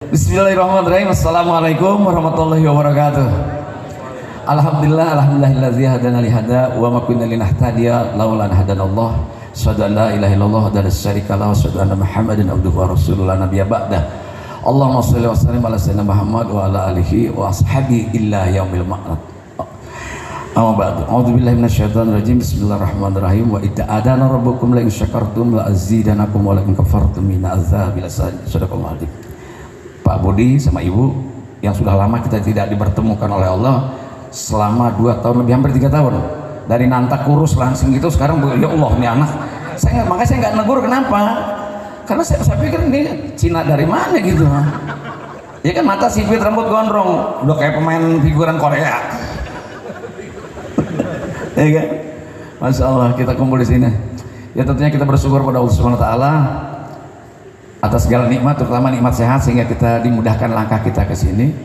Bismillahirrahmanirrahim. Assalamualaikum warahmatullahi wabarakatuh. Alhamdulillahilladzi hadana li hada wa ma kunna linahtadiya laula an hadanallah. Asyhadu an la ilaha illallah wa la syarika lahu wa asyhadu anna Muhammadan abduhu wa rasuluhu la nabiyya ba'dah. Allahumma shalli wa sallim ala sayyidina Muhammad wa ala alihi wa ashabihi illa yaumil ma'ad. Amma ba'du. A'udzu billahi minasyaitonir rajim. Bismillahirrahmanirrahim. Wa idza adana rabbukum la in syakartum la azidanakum wa la in kafartum min azabil sadaqallahu alaihi. Pak Budi sama Ibu yang sudah lama kita tidak dipertemukan oleh Allah selama 2 tahun lebih, hampir 3 tahun, dari nantak kurus langsung gitu. Sekarang ya Allah nih anak makanya saya nggak negur. Kenapa? Karena saya pikir ini Cina dari mana gitu ya kan, mata sipit rambut gondrong udah kayak pemain figuran Korea ya kan. Masya Allah, kita kumpul di sini ya tentunya kita bersyukur pada Allah Subhanahu Wa Taala atas segala nikmat, terutama nikmat sehat sehingga kita dimudahkan langkah kita ke sini.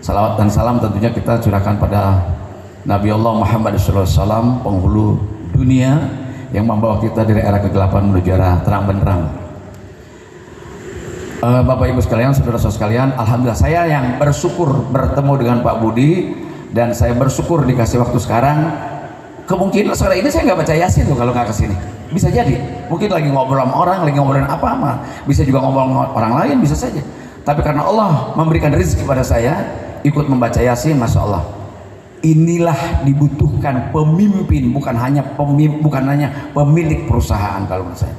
Salawat dan salam tentunya kita curahkan pada Nabi Allah Muhammad SAW, penghulu dunia yang membawa kita dari era kegelapan menuju era terang benderang. Bapak Ibu sekalian, saudara-saudara sekalian, alhamdulillah saya yang bersyukur bertemu dengan Pak Budi, dan saya bersyukur dikasih waktu sekarang. Kemungkinan sore ini saya nggak baca Yasin tuh kalau nggak kesini. Bisa jadi, mungkin lagi ngobrol sama orang, lagi ngobrolin apa-apa, bisa juga ngobrol sama orang lain, bisa saja. Tapi karena Allah memberikan rezeki pada saya, ikut membaca Yasin, Masya Allah. Inilah dibutuhkan pemimpin, bukan hanya pemilik perusahaan kalau menurut saya.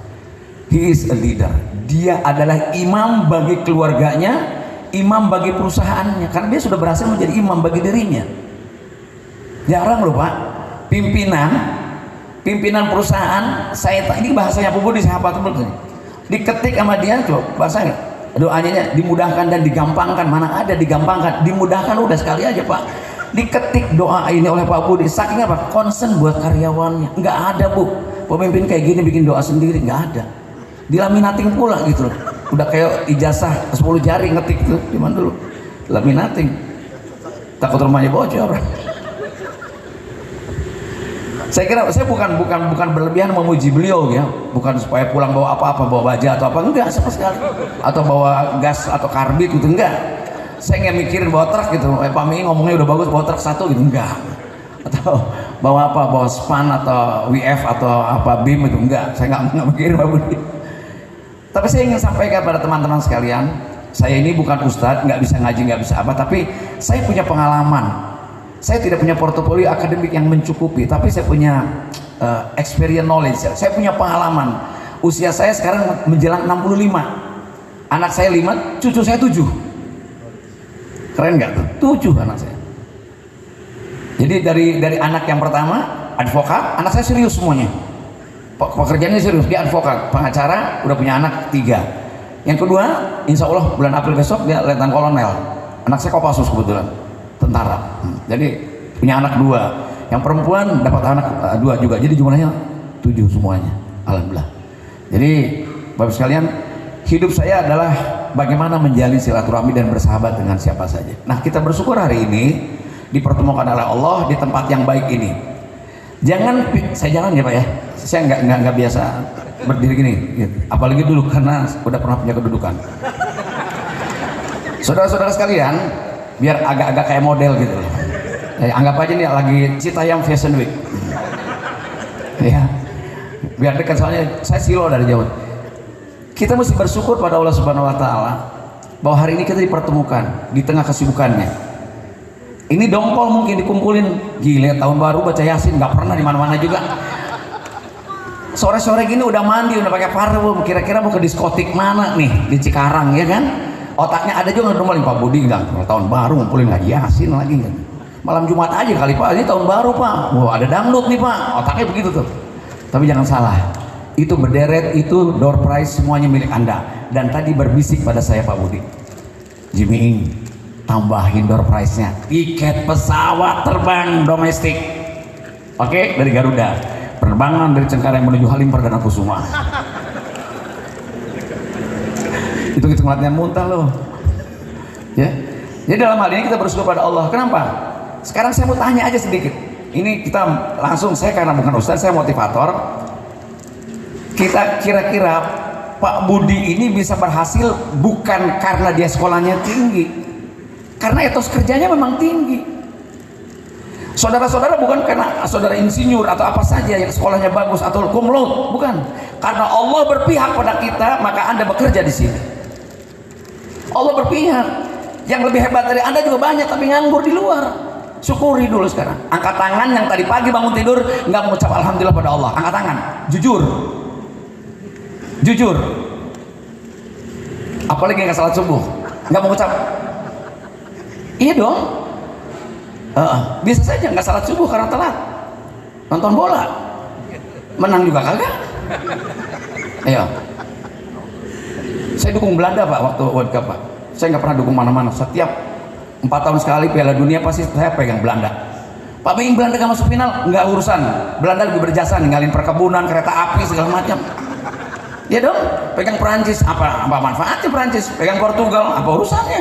He is a leader. Dia adalah imam bagi keluarganya, imam bagi perusahaannya, karena dia sudah berhasil menjadi imam bagi dirinya. Jarang loh Pak, pimpinan perusahaan, ini bahasanya Pak Budi, saya hafal betul. Diketik sama dia, coba bahasanya doanya dimudahkan dan digampangkan. Mana ada digampangkan, dimudahkan udah sekali aja Pak. Diketik doa ini oleh Pak Budi, saking apa? Concern buat karyawannya. Nggak ada Bu, pemimpin kayak gini bikin doa sendiri, nggak ada. Dilaminating pula gitu loh. Udah kayak ijazah 10 jari ngetik tuh, gimana dulu? Laminating. Takut rumahnya bocor. Saya kira saya bukan berlebihan memuji beliau ya, bukan supaya pulang bawa apa-apa, bawa baja atau apa, enggak sama sekali, atau bawa gas atau karbit gitu, enggak. Saya nggak mikirin bawa truk gitu. Pak Mi ngomongnya udah bagus, bawa truk 1 gitu, enggak. Atau bawa apa, bawa span atau WF atau apa BIM itu, enggak. Saya nggak mikirin Pak Budi. Tapi saya ingin sampaikan pada teman-teman sekalian, saya ini bukan ustadz, nggak bisa ngaji, nggak bisa apa, tapi saya punya pengalaman. Saya tidak punya portofolio akademik yang mencukupi, tapi saya punya experience knowledge. Saya punya pengalaman. Usia saya sekarang menjelang 65. Anak saya 5, cucu saya 7. Keren nggak tuh? 7 anak saya. Jadi dari anak yang pertama advokat, anak saya serius semuanya. Pekerjaannya serius, dia advokat, pengacara, udah punya anak 3. Yang kedua, insya Allah bulan April besok dia letnan kolonel. Anak saya Kopassus kebetulan, tentara. Jadi punya anak 2. Yang perempuan dapat anak 2 juga. Jadi jumlahnya 7 semuanya. Alhamdulillah. Jadi Bapak sekalian, hidup saya adalah bagaimana menjalin silaturahmi dan bersahabat dengan siapa saja. Nah, kita bersyukur hari ini dipertemukan oleh Allah di tempat yang baik ini. Saya jangan ya Pak ya. Saya nggak biasa berdiri gini, gitu. Apalagi dulu karena udah pernah punya kedudukan. Saudara-saudara sekalian, biar agak-agak kayak model gitu. Ya, anggap aja nih lagi Citayam Fashion Week. Ya, biar dekat, soalnya saya silo dari jauh. Kita mesti bersyukur pada Allah Subhanahu Wa Taala bahwa hari ini kita dipertemukan di tengah kesibukannya. Ini dongkol mungkin dikumpulin, gile tahun baru baca Yasin, nggak pernah di mana-mana juga. Sore-sore gini udah mandi, udah pakai parfum, kira-kira mau ke diskotik mana nih di Cikarang ya kan? Otaknya ada juga rumah Pak Budi, enggak tahun baru ngumpulin lagi Yasin lagi kan? Malam Jumat aja kali Pak, ini tahun baru Pak. Wah ada dangdut nih Pak, otaknya begitu tuh. Tapi jangan salah, itu berderet, itu door prize semuanya milik Anda. Dan tadi berbisik pada saya Pak Budi, Jimmy Ing, tambahin door prize-nya, tiket pesawat terbang domestik. Oke, dari Garuda. Penerbangan dari Cengkareng menuju Halim Perdana Kusuma. Itu latihan muntah loh. Ya. Jadi dalam hal ini kita bersyukur pada Allah. Kenapa? Sekarang saya mau tanya aja sedikit. Ini kita langsung, saya karena bukan ustaz, saya motivator. Kita kira-kira Pak Budi ini bisa berhasil bukan karena dia sekolahnya tinggi, karena etos kerjanya memang tinggi. Saudara-saudara bukan karena saudara insinyur atau apa saja yang sekolahnya bagus atau cum laude, bukan. Karena Allah berpihak pada kita, maka Anda bekerja di sini. Allah berpihak. Yang lebih hebat dari Anda juga banyak tapi nganggur di luar. Syukuri dulu sekarang. Angkat tangan yang tadi pagi bangun tidur nggak mengucap alhamdulillah pada Allah. Angkat tangan, jujur. Jujur. Apalagi nggak salat subuh, nggak mengucap. Iya dong. Bisa saja nggak salat subuh karena telat nonton bola, menang juga kagak. Ayo, saya dukung Belanda Pak waktu World Cup Pak. Saya nggak pernah dukung mana-mana. Setiap 4 tahun sekali Piala Dunia pasti saya pegang Belanda. Pak Bing, Belanda nggak masuk final, nggak urusan. Belanda lebih berjasa ninggalin perkebunan, kereta api segala macam. Ya dong, pegang Perancis apa manfaatnya Perancis? Pegang Portugal apa urusannya?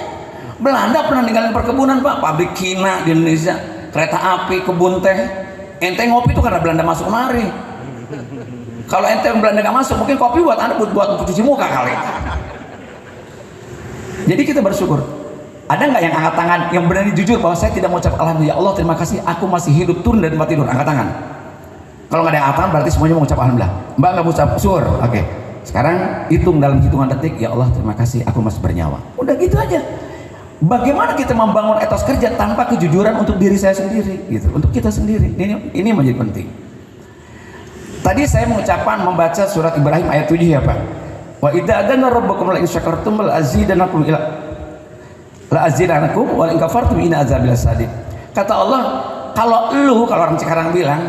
Belanda pernah ninggalin perkebunan Pak, pabrik kina di Indonesia, kereta api, kebun teh. Ente ngopi itu karena Belanda masuk kemari. Kalau ente Belanda nggak masuk, mungkin kopi buat Anda buat cuci muka kali. Jadi kita bersyukur. Ada nggak yang angkat tangan yang berani jujur bahwa saya tidak mengucap alhamdulillah, ya Allah terima kasih, aku masih hidup turun dari tempat tidur? Angkat tangan. Kalau nggak ada yang angkat tangan berarti semuanya mengucap alhamdulillah. Mbak nggak mengucap syukur, oke. Sekarang hitung dalam hitungan detik, ya Allah terima kasih, aku masih bernyawa. Udah gitu aja. Bagaimana kita membangun etos kerja tanpa kejujuran untuk diri saya sendiri, gitu, untuk kita sendiri. Ini menjadi penting. Tadi saya mengucapkan membaca surat Ibrahim ayat 7 ya Pak. Wa idza adana rabbukum la in syakartum la azidanakum wa in kafartum inna azabi lasadid. Kata Allah, kalau orang Cikarang bilang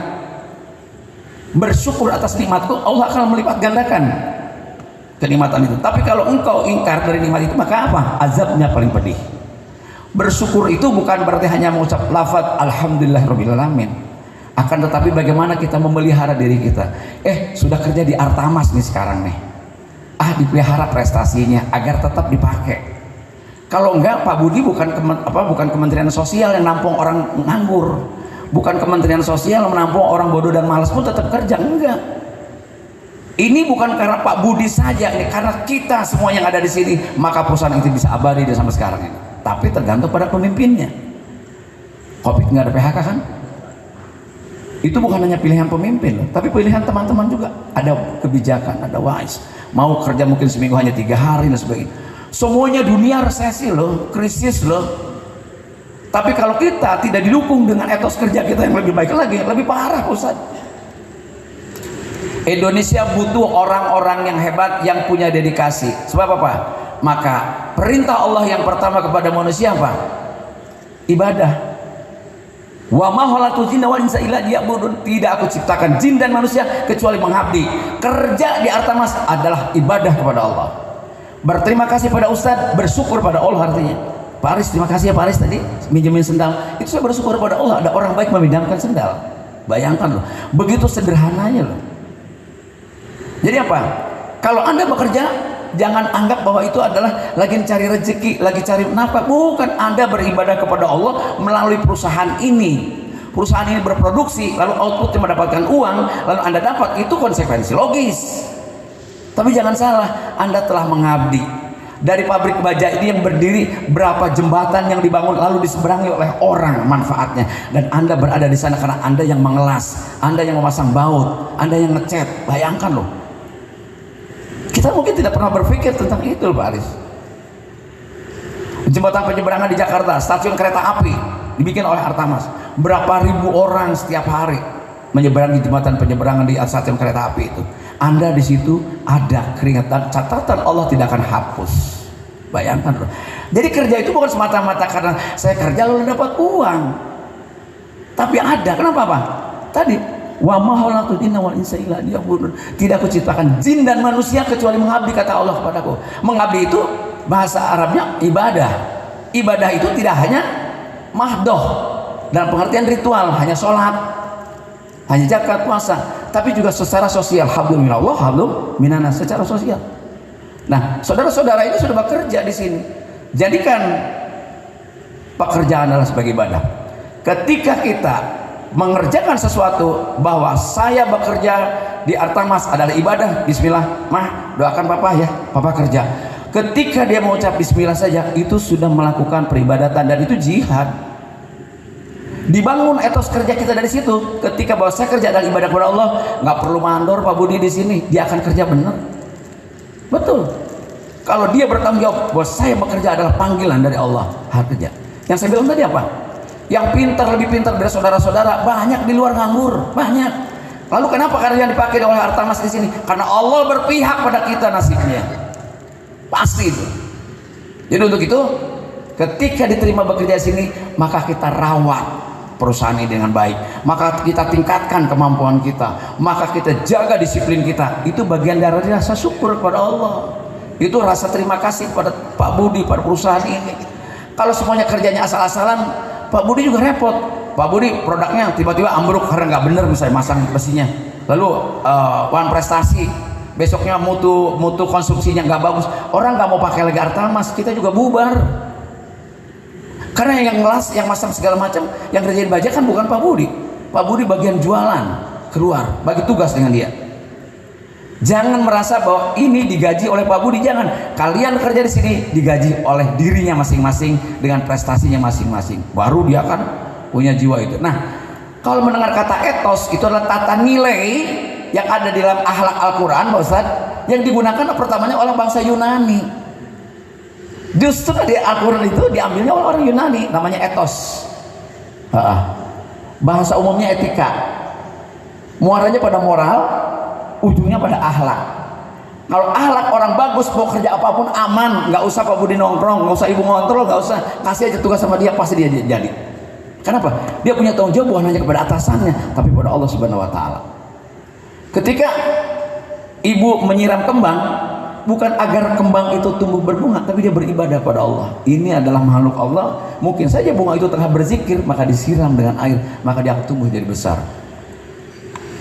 bersyukur atas nikmatku, Allah akan melipat gandakan kenikmatan itu. Tapi kalau engkau ingkar dari nikmat itu, maka apa? Azabnya paling pedih. Bersyukur itu bukan berarti hanya mengucap lafaz alhamdulillahirabbil alamin. Akan tetapi bagaimana kita memelihara diri kita. Sudah kerja di Artamas nih sekarang nih. Dipelihara prestasinya agar tetap dipakai. Kalau enggak, Pak Budi bukan Kementerian Sosial yang nampung orang nganggur. Bukan Kementerian Sosial yang menampung orang bodoh dan malas pun tetap kerja, enggak. Ini bukan karena Pak Budi saja, ini karena kita semua yang ada di sini, maka perusahaan itu bisa abadi dan sampai sekarang ini. Tapi tergantung pada pemimpinnya. Covid nggak ada PHK kan? Itu bukan hanya pilihan pemimpin loh, tapi pilihan teman-teman juga. Ada kebijakan, ada wise. Mau kerja mungkin seminggu hanya 3 hari dan sebagainya. Semuanya dunia resesi loh, krisis loh. Tapi kalau kita tidak didukung dengan etos kerja kita yang lebih baik lagi, lebih parah Ustaz. Indonesia butuh orang-orang yang hebat, yang punya dedikasi. Sebab apa? Maka perintah Allah yang pertama kepada manusia apa? Ibadah. Wa ma khalaqtul jinna wal insa illa liya'budun. Tidak aku ciptakan jin dan manusia kecuali mengabdi. Kerja di Artamas adalah ibadah kepada Allah. Berterima kasih pada Ustadz, bersyukur pada Allah artinya. Pak Aris, terima kasih ya Pak Aris tadi minjemin sendal. Itu saya bersyukur pada Allah, ada orang baik meminjamkan sendal. Bayangkan loh, begitu sederhananya loh. Jadi apa? Kalau Anda bekerja, jangan anggap bahwa itu adalah lagi cari rezeki, lagi cari nafkah. Bukan, Anda beribadah kepada Allah melalui perusahaan ini. Perusahaan ini berproduksi, lalu outputnya mendapatkan uang, lalu Anda dapat, itu konsekuensi logis. Tapi jangan salah, Anda telah mengabdi. Dari pabrik baja ini yang berdiri, berapa jembatan yang dibangun lalu diseberangi oleh orang manfaatnya, dan Anda berada di sana karena Anda yang mengelas, Anda yang memasang baut, Anda yang ngecat. Bayangkan loh. Kita mungkin tidak pernah berpikir tentang itu Pak Aris. Jembatan penyeberangan di Jakarta, stasiun kereta api dibikin oleh Artamas. Berapa ribu orang setiap hari menyeberangi jembatan penyeberangan di stasiun kereta api itu. Anda di situ ada keringat, catatan Allah tidak akan hapus. Bayangkan loh. Jadi kerja itu bukan semata-mata karena saya kerja lalu dapat uang. Tapi ada, kenapa Pak? Tadi wa ma khalaqtul jinna wal insa illa liya'budun. Tidak aku ciptakan jin dan manusia kecuali mengabdi, kata Allah kepadaku. Mengabdi itu bahasa Arabnya ibadah. Ibadah itu tidak hanya mahdoh dalam pengertian ritual, hanya sholat, hanya zakat, puasa, tapi juga secara sosial. Hablum minallah, hablum minanas, secara sosial. Nah, saudara-saudara ini sudah bekerja di sini. Jadikan pekerjaan adalah sebagai ibadah. Ketika kita mengerjakan sesuatu bahwa saya bekerja di Artamas adalah ibadah, bismillah, mah doakan papa ya, papa kerja. Ketika dia mengucap bismillah saja, itu sudah melakukan peribadatan dan itu jihad. Dibangun etos kerja kita dari situ. Ketika bahwa saya kerja adalah ibadah kepada Allah, nggak perlu mandor Pak Budi di sini, dia akan kerja benar. Betul. Kalau dia bertanggung jawab bahwa saya bekerja adalah panggilan dari Allah, harus kerja. Yang saya bilang tadi apa? Yang pintar, lebih pintar dari saudara-saudara banyak di luar nganggur, banyak. Lalu kenapa kalian dipakai oleh Artamas di sini? Karena Allah berpihak pada kita nasibnya. Pasti itu. Jadi untuk itu, ketika diterima bekerja di sini, maka kita rawat perusahaan ini dengan baik. Maka kita tingkatkan kemampuan kita. Maka kita jaga disiplin kita. Itu bagian dari rasa syukur kepada Allah. Itu rasa terima kasih pada Pak Budi, pada perusahaan ini. Kalau semuanya kerjanya asal-asalan, Pak Budi juga repot. Pak Budi produknya tiba-tiba ambruk karena nggak bener misalnya masang besinya, lalu one prestasi, besoknya mutu konstruksinya nggak bagus, orang nggak mau pakai lagi Artamas, kita juga bubar. Karena yang ngelas, yang masang segala macam, yang kerjain baja kan bukan Pak Budi. Pak Budi bagian jualan, keluar, bagi tugas dengan dia. Jangan merasa bahwa ini digaji oleh Pak Budi, jangan. Kalian kerja di sini digaji oleh dirinya masing-masing dengan prestasinya masing-masing. Baru dia akan punya jiwa itu. Nah, kalau mendengar kata etos, itu adalah tata nilai yang ada di dalam akhlak Al-Quran, Pak Ustaz, yang digunakan pertamanya oleh bangsa Yunani. Justru di Al-Quran itu diambilnya oleh orang Yunani, namanya etos. Bahasa umumnya etika. Muaranya pada moral, ujungnya pada akhlak. Kalau akhlak orang bagus, mau kerja apapun aman, nggak usah Pak Budi nongkrong, nggak usah ibu ngontrol, nggak usah, kasih aja tugas sama dia, pasti dia jadi. Kenapa? Dia punya tanggung jawab bukan hanya kepada atasannya, tapi kepada Allah Subhanahu wa Ta'ala. Ketika ibu menyiram kembang, bukan agar kembang itu tumbuh berbunga, tapi dia beribadah pada Allah. Ini adalah makhluk Allah. Mungkin saja bunga itu tengah berzikir, maka disiram dengan air, maka dia akan tumbuh jadi besar.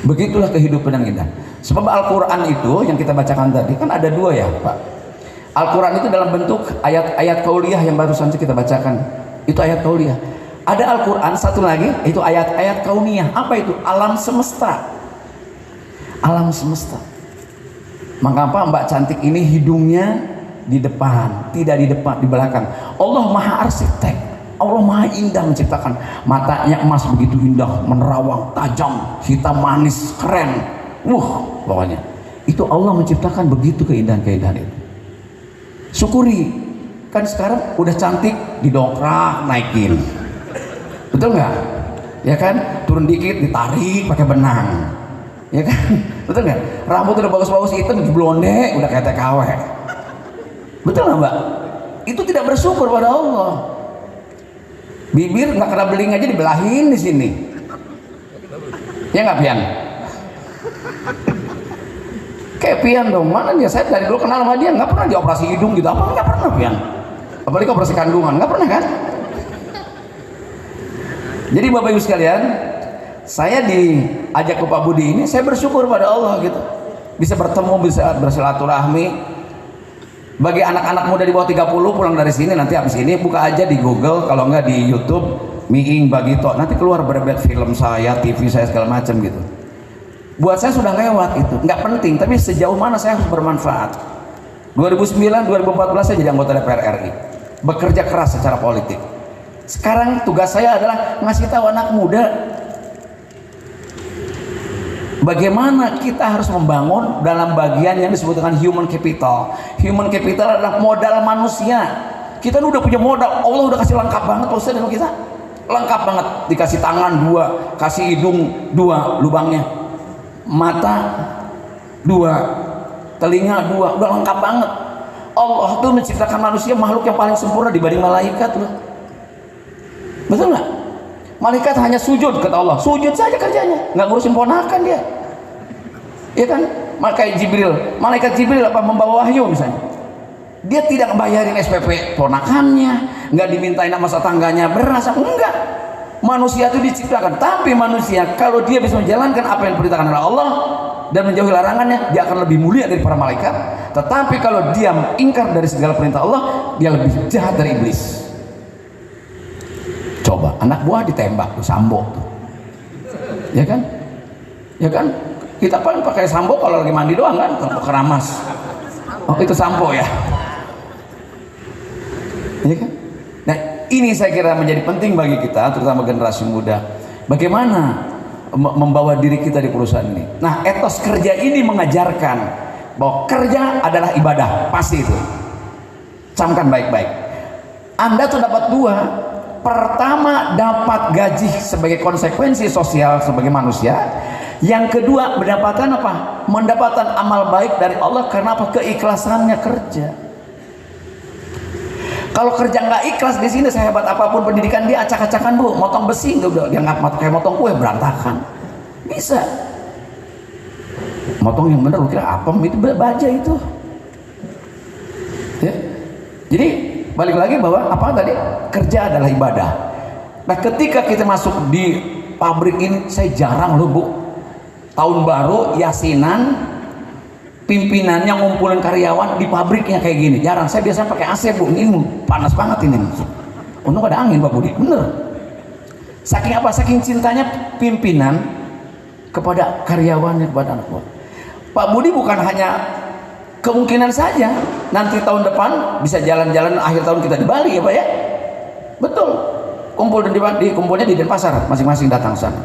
Begitulah kehidupan yang indah. Sebab Al-Quran itu yang kita bacakan tadi kan ada dua ya Pak. Al-Quran itu dalam bentuk ayat-ayat qauliyah yang barusan kita bacakan. Itu ayat qauliyah. Ada Al-Quran satu lagi, itu ayat-ayat kauniyah. Apa itu? Alam semesta. Alam semesta. Maka apa Mbak cantik ini hidungnya di depan, tidak di depan, di belakang. Allah maha arsitek, Allah maha indah menciptakan. Matanya emas begitu indah, menerawang, tajam, hitam manis, keren. Pokoknya itu Allah menciptakan begitu keindahan-keindahan itu. Syukuri. Kan sekarang udah cantik, didongkrak, naikin. Betul nggak? Ya kan? Turun dikit ditarik pakai benang. Ya kan? Betul nggak? Rambut udah bagus-bagus hitam blonde udah kayak TKW. Betul nggak Mbak? Itu tidak bersyukur pada Allah. Bibir nggak kena beling aja dibelahin di sini. Ya nggak Pian? Kayak Pian dong. Mana dia? Saya dari dulu kenal sama dia nggak pernah dioperasi hidung gitu. Apa nggak pernah Pian? Apalagi operasi kandungan nggak pernah kan? Jadi Bapak Ibu sekalian, saya diajak ke Pak Budi ini, saya bersyukur pada Allah gitu. Bisa bertemu, bisa bersilaturahmi. Bagi anak-anak muda di bawah 30 pulang dari sini, nanti habis ini buka aja di Google, kalau enggak di YouTube, Miing Bagito. Nanti keluar berbeda film saya, TV saya segala macam gitu. Buat saya sudah lewat itu, nggak penting, tapi sejauh mana saya harus bermanfaat. 2009, 2014 saya jadi anggota DPR RI. Bekerja keras secara politik. Sekarang tugas saya adalah ngasih tahu anak muda bagaimana kita harus membangun dalam bagian yang disebut dengan human capital. Human capital adalah modal manusia. Kita udah punya modal, Allah udah kasih lengkap banget Ustaz sama kita. Lengkap banget, dikasih tangan 2, kasih hidung 2 lubangnya, mata 2, telinga 2, udah lengkap banget. Allah tuh menciptakan manusia makhluk yang paling sempurna dibanding malaikat loh. Betul nggak? Malaikat hanya sujud kata Allah, sujud saja kerjanya, nggak ngurusin ponakan dia. Iya kan? Malaikat Jibril apa membawa wahyu misalnya, dia tidak bayarin SPP ponakannya, nggak dimintain nama tetangganya beras, enggak. Manusia itu diciptakan, tapi manusia kalau dia bisa menjalankan apa yang diperintahkan oleh Allah dan menjauhi larangannya, dia akan lebih mulia dari para malaikat. Tetapi kalau dia ingkar dari segala perintah Allah, dia lebih jahat dari iblis. Coba anak buah ditembak tuh, Sambo tuh, ya kan? Ya kan? Kita paling pakai Sambo kalau lagi mandi doang kan, kalau keramas. Oh itu sampo ya. Iya kan? Nah ini saya kira menjadi penting bagi kita, terutama generasi muda. Bagaimana membawa diri kita di perusahaan ini. Nah etos kerja ini mengajarkan bahwa kerja adalah ibadah, pasti itu. Camkan baik-baik. Anda tuh dapat dua. Pertama dapat gaji sebagai konsekuensi sosial sebagai manusia. Yang kedua mendapatkan apa? Mendapatkan amal baik dari Allah karena apa? Keikhlasannya kerja. Kalau kerja nggak ikhlas di sini, sehebat apapun pendidikan dia acak-acakan bu, motong besi udah dia nggak kayak motong kue berantakan. Bisa. Motong yang bener lu kira apa? Itu baja itu. Ya. Jadi balik lagi bahwa apa tadi? Kerja adalah ibadah. Nah ketika kita masuk di pabrik ini, saya jarang loh bu, tahun baru yasinan pimpinannya ngumpulin karyawan di pabriknya kayak gini, jarang. Saya biasanya pakai AC bu, ini panas banget ini. Untung ada angin Pak Budi, bener. Saking apa? Saking cintanya pimpinan kepada karyawannya, kepada anak buah. Pak Budi bukan hanya kemungkinan saja nanti tahun depan bisa jalan-jalan akhir tahun kita di Bali ya Pak ya, betul. Kumpul kumpulnya di Denpasar, masing-masing datang sana.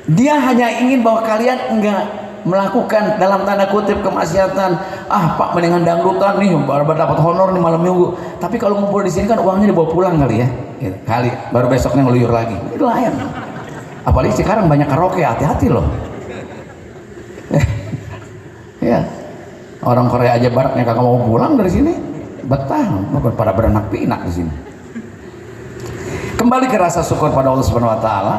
Dia hanya ingin bahwa kalian enggak melakukan dalam tanda kutip kemaksiatan. Ah Pak mendingan dangdutan nih, baru dapat honor nih malam minggu. Tapi kalau ngumpul di sini kan uangnya dibawa pulang kali ya, kali baru besoknya ngeluyur lagi. Itu lain. Apalagi sekarang banyak karaoke, hati-hati loh. Ya, orang Korea aja baratnya kagak mau pulang dari sini, betah, bukan pada beranak pinak di sini. Kembali ke rasa syukur pada Allah Subhanahu Wa Taala,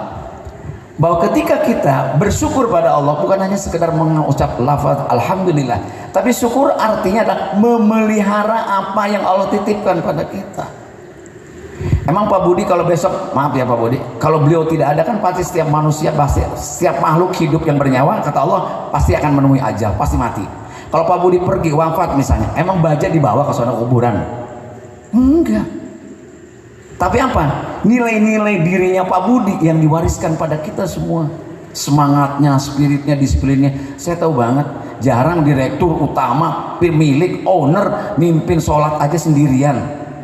bahwa ketika kita bersyukur pada Allah bukan hanya sekedar mengucap lafaz alhamdulillah, tapi syukur artinya adalah memelihara apa yang Allah titipkan pada kita. Emang Pak Budi kalau besok, maaf ya Pak Budi, kalau beliau tidak ada kan pasti setiap manusia, pasti setiap makhluk hidup yang bernyawa kata Allah pasti akan menemui ajal, pasti mati. Kalau Pak Budi pergi wafat misalnya, emang baja dibawa ke sana kuburan? Enggak. Tapi apa? Nilai-nilai dirinya Pak Budi yang diwariskan pada kita semua. Semangatnya, spiritnya, disiplinnya. Saya tahu banget, jarang direktur utama, pemilik, owner mimpin sholat aja sendirian.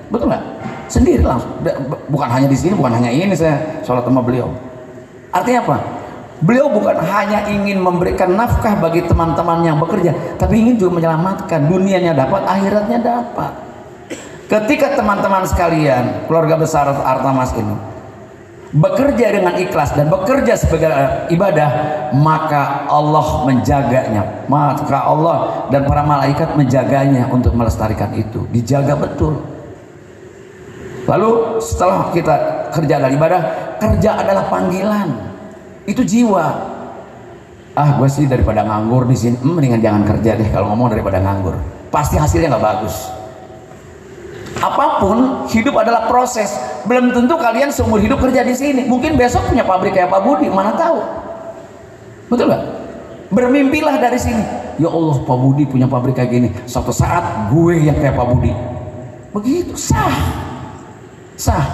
Betul nggak? Sendiri langsung. Bukan hanya di sini, bukan hanya ini saya sholat sama beliau. Artinya apa? Beliau bukan hanya ingin memberikan nafkah bagi teman-teman yang bekerja, tapi ingin juga menyelamatkan, dunianya dapat, akhiratnya dapat. Ketika teman-teman sekalian, keluarga besar Artamas ini bekerja dengan ikhlas dan bekerja sebagai ibadah, maka Allah menjaganya, maka Allah dan para malaikat menjaganya untuk melestarikan itu, dijaga betul. Lalu setelah kita kerja adalah ibadah, kerja adalah panggilan, itu jiwa. Ah gue sih daripada nganggur di sini, mendingan jangan kerja deh kalau ngomong daripada nganggur, pasti hasilnya nggak bagus. Apapun hidup adalah proses. Belum tentu kalian seumur hidup kerja di sini. Mungkin besok punya pabrik kayak Pak Budi, mana tahu. Betul nggak? Bermimpilah dari sini. Ya Allah, Pak Budi punya pabrik kayak gini. Suatu saat gue yang kayak Pak Budi. Begitu sah. Sah.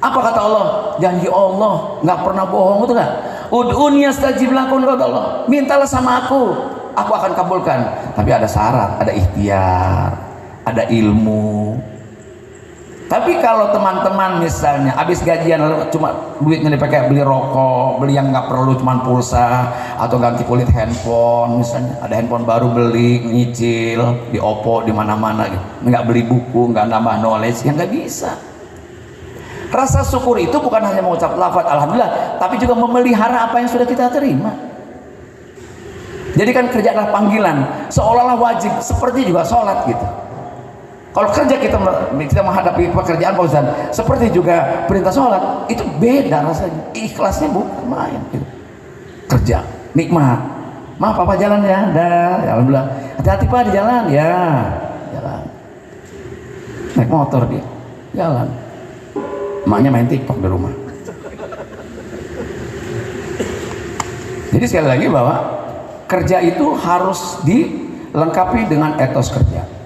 Apa kata Allah? Janji Allah nggak pernah bohong, betul nggak? Ud'uni astajib lakum, kata Allah. Mintalah sama aku akan kabulkan. Tapi ada syarat, ada ikhtiar, ada ilmu. Tapi kalau teman-teman misalnya habis gajian lalu cuma duitnya dipakai beli rokok, beli yang nggak perlu cuma pulsa atau ganti kulit handphone, misalnya ada handphone baru beli nyicil di Oppo di mana-mana gitu, nggak beli buku, nggak nambah knowledge, yang nggak bisa. Rasa syukur itu bukan hanya mengucap lafaz alhamdulillah, tapi juga memelihara apa yang sudah kita terima. Jadi kan kerja adalah panggilan, seolah-olah wajib, seperti juga sholat gitu. Kalau kerja kita menghadapi pekerjaan Pak Ustaz, seperti juga perintah sholat, itu beda rasanya. Ikhlasnya bukan main gitu. Kerja, nikmat. Maaf Papa jalan ya, dah. Alhamdulillah. Hati-hati Pak di jalan, ya. Jalan. Naik motor dia, jalan. Emaknya main TikTok di rumah. Jadi sekali lagi bahwa kerja itu harus dilengkapi dengan etos kerja.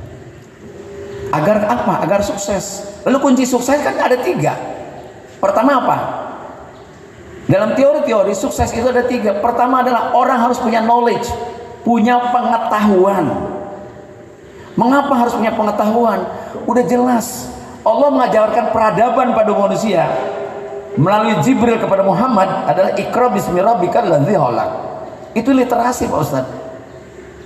Agar apa? Agar sukses. Lalu kunci sukses kan ada 3. Pertama apa? Dalam teori-teori sukses itu ada 3. Pertama adalah orang harus punya knowledge, punya pengetahuan. Mengapa harus punya pengetahuan? Udah jelas Allah mengajarkan peradaban pada manusia melalui Jibril kepada Muhammad adalah Iqra bismi rabbikal ladzi khalaq. Itu literasi Pak Ustadz.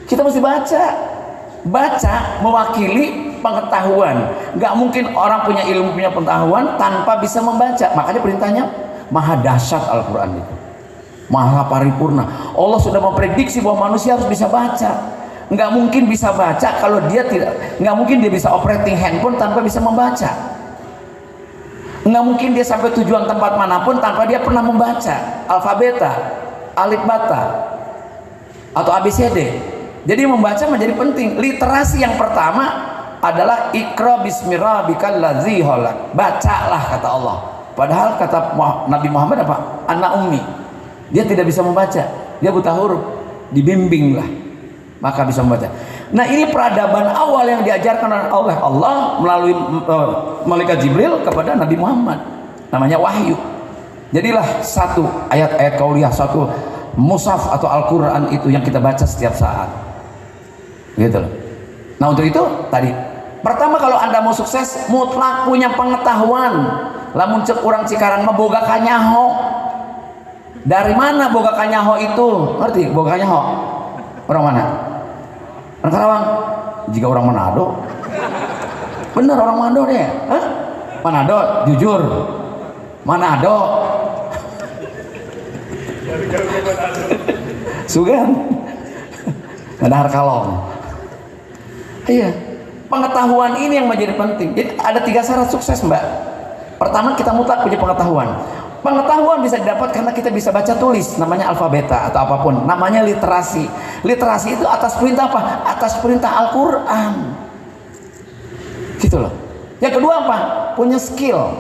Kita mesti baca mewakili pengetahuan. Nggak mungkin orang punya ilmu, punya pengetahuan tanpa bisa membaca. Makanya perintahnya maha dahsyat Al-Quran itu, maha paripurna. Allah sudah memprediksi bahwa manusia harus bisa baca. Nggak mungkin bisa baca kalau dia tidak, nggak mungkin dia bisa operating handphone tanpa bisa membaca. Nggak mungkin dia sampai tujuan tempat manapun tanpa dia pernah membaca alfabeta, alif bata atau ABCD. Jadi membaca menjadi penting. Literasi yang pertama adalah Iqra bismi rabbikal ladzi khalaq. Bacalah kata Allah. Padahal kata Nabi Muhammad apa? Anak ummi. Dia tidak bisa membaca, dia buta huruf. Dibimbinglah, maka bisa membaca. Nah, ini peradaban awal yang diajarkan oleh Allah melalui malaikat Jibril kepada Nabi Muhammad. Namanya wahyu. Jadilah satu ayat-ayat qauliyah, satu mushaf atau Al-Quran itu yang kita baca setiap saat. Gitu loh. Nah, untuk itu tadi pertama, kalau Anda mau sukses mutlak punya pengetahuan. Lamun cek urang Cikarang mah boga kanyaho. Dari mana boga kanyaho itu? Ngerti boga kanyaho? Orang mana? Orang Karawang. Jika orang Manado. Bener orang Manado deh. Hah? Manado, jujur. Manado. Sugan. Ngadahar kalong. Iya. Pengetahuan ini yang menjadi penting. Jadi ada 3 syarat sukses, Mbak. Pertama, kita mutlak punya pengetahuan. Pengetahuan bisa didapat karena kita bisa baca tulis, namanya alfabeta atau apapun, namanya literasi. Literasi itu atas perintah apa? Atas perintah Al-Quran. Gitu loh. Yang kedua apa? Punya skill.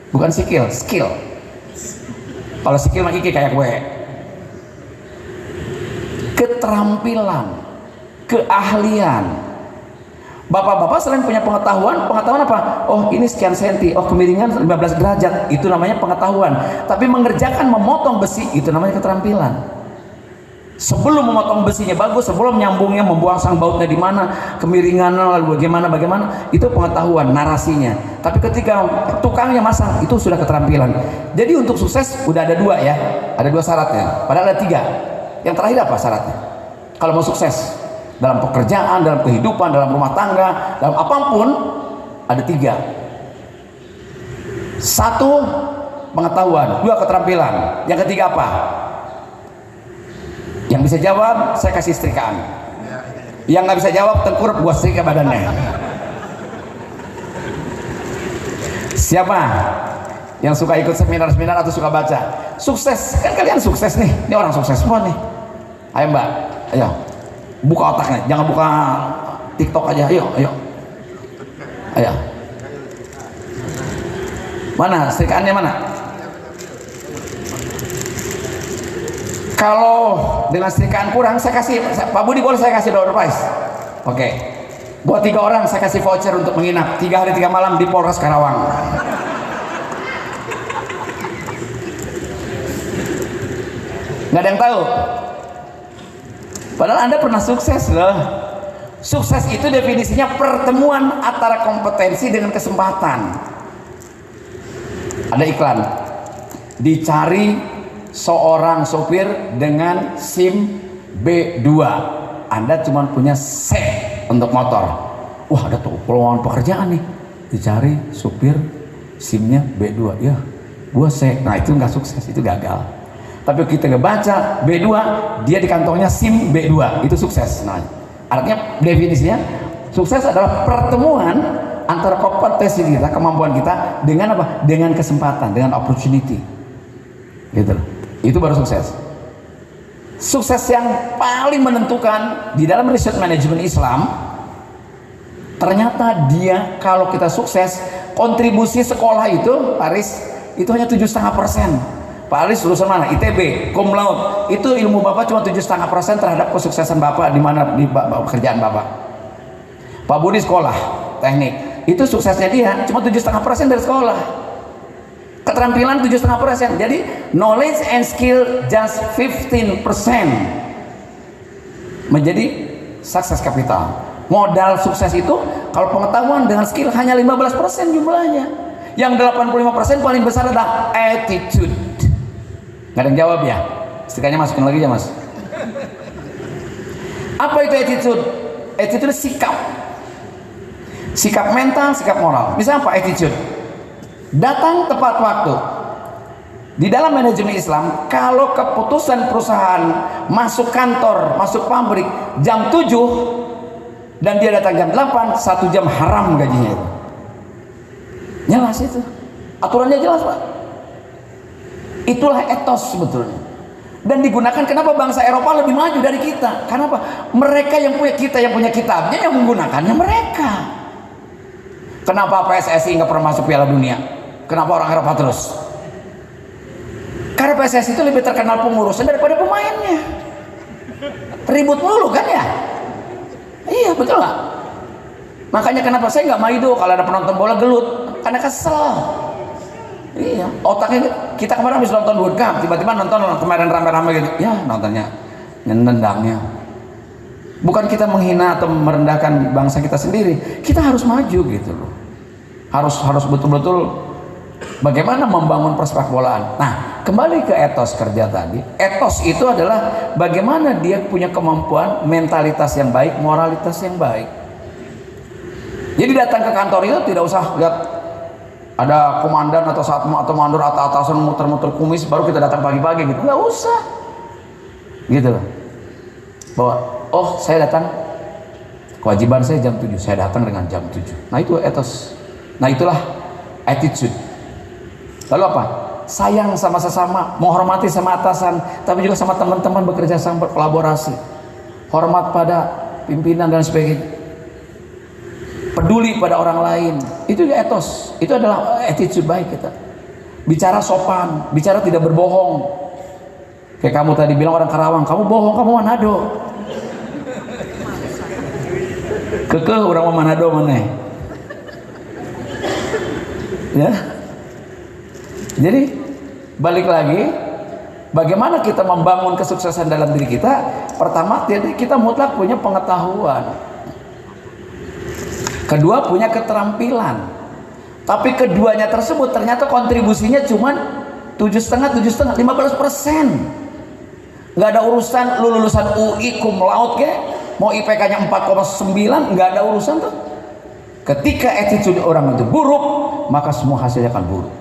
Bukan skill. Kalau skill mah iki kayak gue. Keterampilan, keahlian. Bapak-bapak selain punya pengetahuan apa? Oh, ini sekian senti, oh kemiringan 15 derajat, itu namanya pengetahuan. Tapi mengerjakan memotong besi, itu namanya keterampilan. Sebelum memotong besinya bagus, sebelum nyambungnya, membuang sang bautnya di mana, kemiringan lalu bagaimana, itu pengetahuan, narasinya. Tapi ketika tukangnya masang, itu sudah keterampilan. Jadi untuk sukses udah ada 2 ya, ada 2 syaratnya. Padahal ada 3. Yang terakhir apa syaratnya? Kalau mau sukses dalam pekerjaan, dalam kehidupan, dalam rumah tangga, dalam apapun, ada 3. 1 pengetahuan, 2 keterampilan. Yang ketiga apa? Yang bisa jawab saya kasih setrikaan. Yang nggak bisa jawab tengkurap gua setrika badannya. Siapa yang suka ikut seminar-seminar atau suka baca? Sukses, kan kalian sukses nih. Ini orang sukses semua nih. Ayo Mbak, ayo. Buka otaknya, jangan buka TikTok aja. Ayo. Mana setrikaannya mana? Kalau dengan setrikaan kurang, saya kasih Pak Budi, boleh saya kasih door prize? Oke. Buat 3 orang saya kasih voucher untuk menginap 3 hari 3 malam di Polres Karawang. Nggak ada yang tahu. Padahal Anda pernah sukses loh. Sukses itu definisinya pertemuan antara kompetensi dengan kesempatan. Ada iklan. Dicari seorang sopir dengan SIM B2. Anda cuma punya C untuk motor. Wah, ada tuh peluang pekerjaan nih. Dicari supir SIM-nya B2. Ya, gua C. Nah, itu nggak sukses, itu gagal. Tapi kita ngebaca B2, dia di kantongnya SIM B2, itu sukses. Nah, artinya definisinya sukses adalah pertemuan antara kompetensi kita, kemampuan kita dengan apa? Dengan kesempatan, dengan opportunity. Gitu. Itu baru sukses. Sukses yang paling menentukan di dalam riset manajemen Islam, ternyata dia kalau kita sukses, kontribusi sekolah itu, Paris, itu hanya 7,5%. Pak Aris lulusan mana? ITB, cum laude. Itu ilmu Bapak cuma 7,5% terhadap kesuksesan Bapak di mana di pekerjaan Bapak. Pak Budi sekolah teknik, itu suksesnya dia cuma 7,5% dari sekolah. keterampilan 7,5%. Jadi knowledge and skill just 15% menjadi sukses capital. Modal sukses itu kalau pengetahuan dengan skill hanya 15% jumlahnya. Yang 85% paling besar adalah attitude. Nggak ada yang jawab ya? Stikernya masukin lagi ya mas. Apa itu attitude? Attitude sikap. Sikap mental, sikap moral. Misalnya apa attitude? Datang tepat waktu. Di dalam manajemen Islam, kalau keputusan perusahaan masuk kantor, masuk pabrik jam 7 dan dia datang jam 8, 1 jam haram gajinya itu. Jelas itu. Aturannya jelas, Pak. Itulah etos sebetulnya. Dan digunakan, kenapa bangsa Eropa lebih maju dari kita? Karena apa? Mereka yang punya, kita yang punya kitabnya, yang menggunakannya mereka. Kenapa PSSI nggak pernah masuk Piala Dunia? Kenapa orang Eropa terus? Karena PSSI itu lebih terkenal pengurusnya daripada pemainnya. Ribut mulu kan ya? Iya betul nggak? Makanya kenapa saya nggak maido kalau ada penonton bola gelut? Karena kesel. Iya, otaknya kita kemarin habis nonton World Cup, tiba-tiba nonton kemarin rame-rame gitu. Ya, nontonnya nendangnya. Bukan kita menghina atau merendahkan bangsa kita sendiri. Kita harus maju gitu loh. Harus betul-betul bagaimana membangun persepak bolaan. Nah, kembali ke etos kerja tadi. Etos itu adalah bagaimana dia punya kemampuan mentalitas yang baik, moralitas yang baik. Jadi datang ke kantor itu tidak usah lihat ada komandan atau satmo atau mandor atau atasan muter-muter kumis baru kita datang pagi-pagi gitu, nggak usah gitu loh. Bahwa oh saya datang, kewajiban saya jam 7, saya datang dengan jam 7. Nah itu etos, nah itulah attitude. Lalu apa? Sayang sama sesama, menghormati sama atasan, tapi juga sama teman-teman, bekerja sama, berkolaborasi, hormat pada pimpinan dan sebagainya, peduli pada orang lain. Itu etos, itu adalah attitude baik kita. Bicara sopan, bicara tidak berbohong. Kayak kamu tadi bilang orang Karawang, kamu bohong, kamu Manado. Kekeh orang Manado mana? Ya. Jadi balik lagi, bagaimana kita membangun kesuksesan dalam diri kita? Pertama, jadi kita mutlak punya pengetahuan. Kedua, punya keterampilan. Tapi keduanya tersebut ternyata kontribusinya cuma 7,5, 15%. Nggak ada urusan lu lulusan UI cum laude ke, mau IPK-nya 4,9, nggak ada urusan tuh. Ketika attitude orang itu buruk, maka semua hasilnya akan buruk.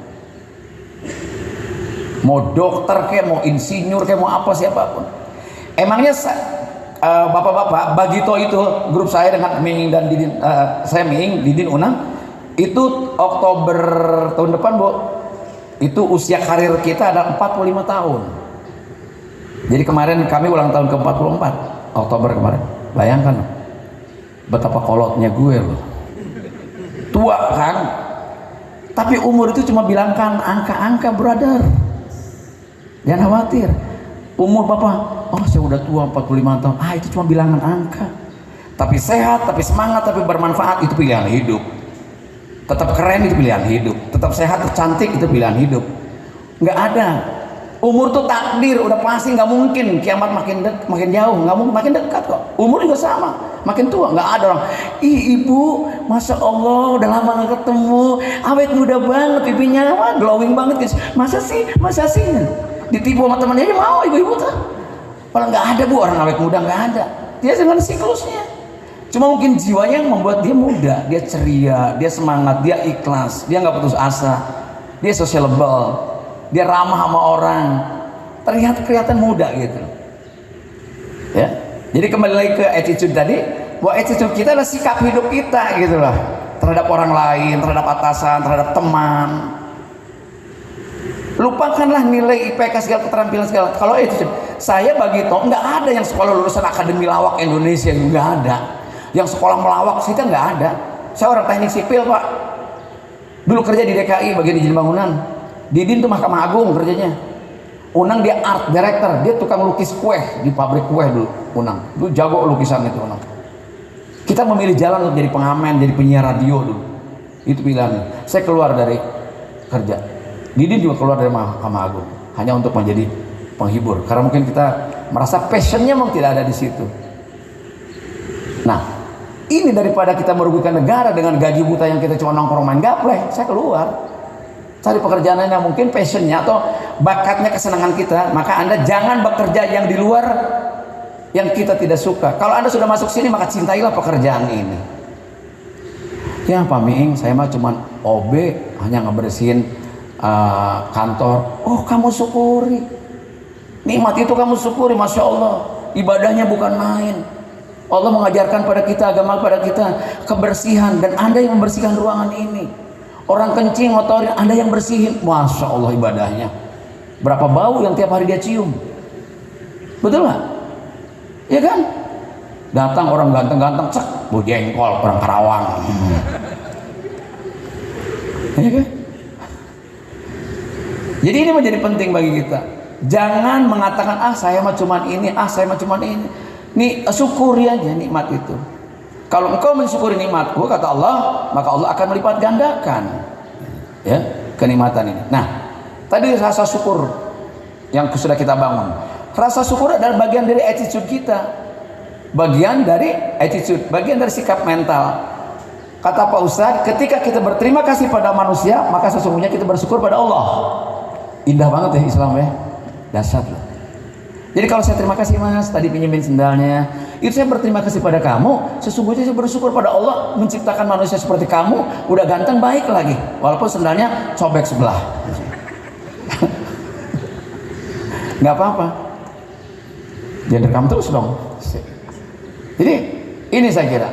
Mau dokter ke, mau insinyur ke, mau apa siapapun. Emangnya bapak-bapak Bagito itu grup saya dengan Ming dan Didin, saya Ming, Didin, Unang, itu Oktober tahun depan Bu, itu usia karir kita ada 45 tahun. Jadi kemarin kami ulang tahun ke 44 Oktober kemarin. Bayangkan betapa kolotnya gue loh, tua kan, tapi umur itu cuma bilangkan angka-angka brother, jangan khawatir. Umur bapak, oh saya udah tua 45 tahun, itu cuma bilangan angka. Tapi sehat, tapi semangat, tapi bermanfaat, itu pilihan hidup. Tetap keren, itu pilihan hidup. Tetap sehat, cantik, itu pilihan hidup. Nggak ada. Umur tuh takdir, udah pasti, nggak mungkin kiamat makin jauh, nggak mungkin, makin dekat kok. Umur juga sama, makin tua, nggak ada orang. Ih ibu, masya Allah, udah lama nggak ketemu, awet muda banget, pipinya wah, glowing banget guys. Masa sih? Ditipu sama temannya aja mau ibu-ibu tuh. Padahal nggak ada Bu orang awet muda, nggak ada. Dia dengan siklusnya. Cuma mungkin jiwanya yang membuat dia muda, dia ceria, dia semangat, dia ikhlas, dia nggak putus asa, dia sociable, dia ramah sama orang, kelihatan muda gitu. Ya, jadi kembali lagi ke attitude tadi, bahwa attitude kita adalah sikap hidup kita gitu loh, terhadap orang lain, terhadap atasan, terhadap teman. Lupakanlah nilai IPK segala keterampilan segala. Kalau attitude, saya Bagito nggak ada yang sekolah lulusan Akademi Lawak Indonesia, nggak ada. Yang sekolah melawak kita nggak ada. Saya orang teknik sipil Pak, dulu kerja di DKI bagian izin bangunan. Didin tuh Mahkamah Agung kerjanya. Unang dia art director, dia tukang lukis kue di pabrik kue dulu. Unang dulu jago lukisan itu Unang. Kita memilih jalan untuk jadi pengamen, jadi penyiar radio dulu. Itu pilihannya. Saya keluar dari kerja, Didin juga keluar dari Mahkamah Agung hanya untuk menjadi penghibur, karena mungkin kita merasa passionnya memang tidak ada di situ. Nah, ini daripada kita merugikan negara dengan gaji buta yang kita cuma nongkrong main gaple, saya keluar cari pekerjaan yang mungkin passionnya atau bakatnya, kesenangan kita. Maka Anda jangan bekerja yang di luar yang kita tidak suka. Kalau Anda sudah masuk sini, maka cintailah pekerjaan ini. Ya Pak Miing, saya mah cuma OB, hanya ngebersihin kantor. Oh, kamu syukuri nikmat itu, kamu syukuri, Masya Allah. Ibadahnya bukan main. Allah mengajarkan pada kita, agama pada kita kebersihan, dan Anda yang membersihkan ruangan ini. Orang kencing, ngotorin, Anda yang bersihin. Masya Allah ibadahnya. Berapa bau yang tiap hari dia cium. Betul nggak? Ya kan? Datang orang ganteng-ganteng, cek, bau jengkol, orang Karawang. Ya kan? Jadi ini menjadi penting bagi kita. Jangan mengatakan, ah saya mah cuman ini, ah saya mah cuman ini. Nih, syukuri aja nikmat itu. Kalau engkau mensyukuri nikmatku, kata Allah, maka Allah akan melipat gandakan ya kenikmatan ini. Nah, tadi rasa syukur yang sudah kita bangun. Rasa syukur adalah bagian dari attitude kita, bagian dari attitude, bagian dari sikap mental. Kata Pak Ustadz, ketika kita berterima kasih pada manusia, maka sesungguhnya kita bersyukur pada Allah. Indah banget ya Islam ya, dahsyat loh. Jadi kalau saya terima kasih Mas, tadi pinjemin sendalnya, itu saya berterima kasih pada kamu. Sesungguhnya saya bersyukur pada Allah menciptakan manusia seperti kamu, udah ganteng, baik lagi, walaupun sendalnya sobek sebelah. Nggak apa-apa, jangan rekam terus dong. Jadi ini saya kira,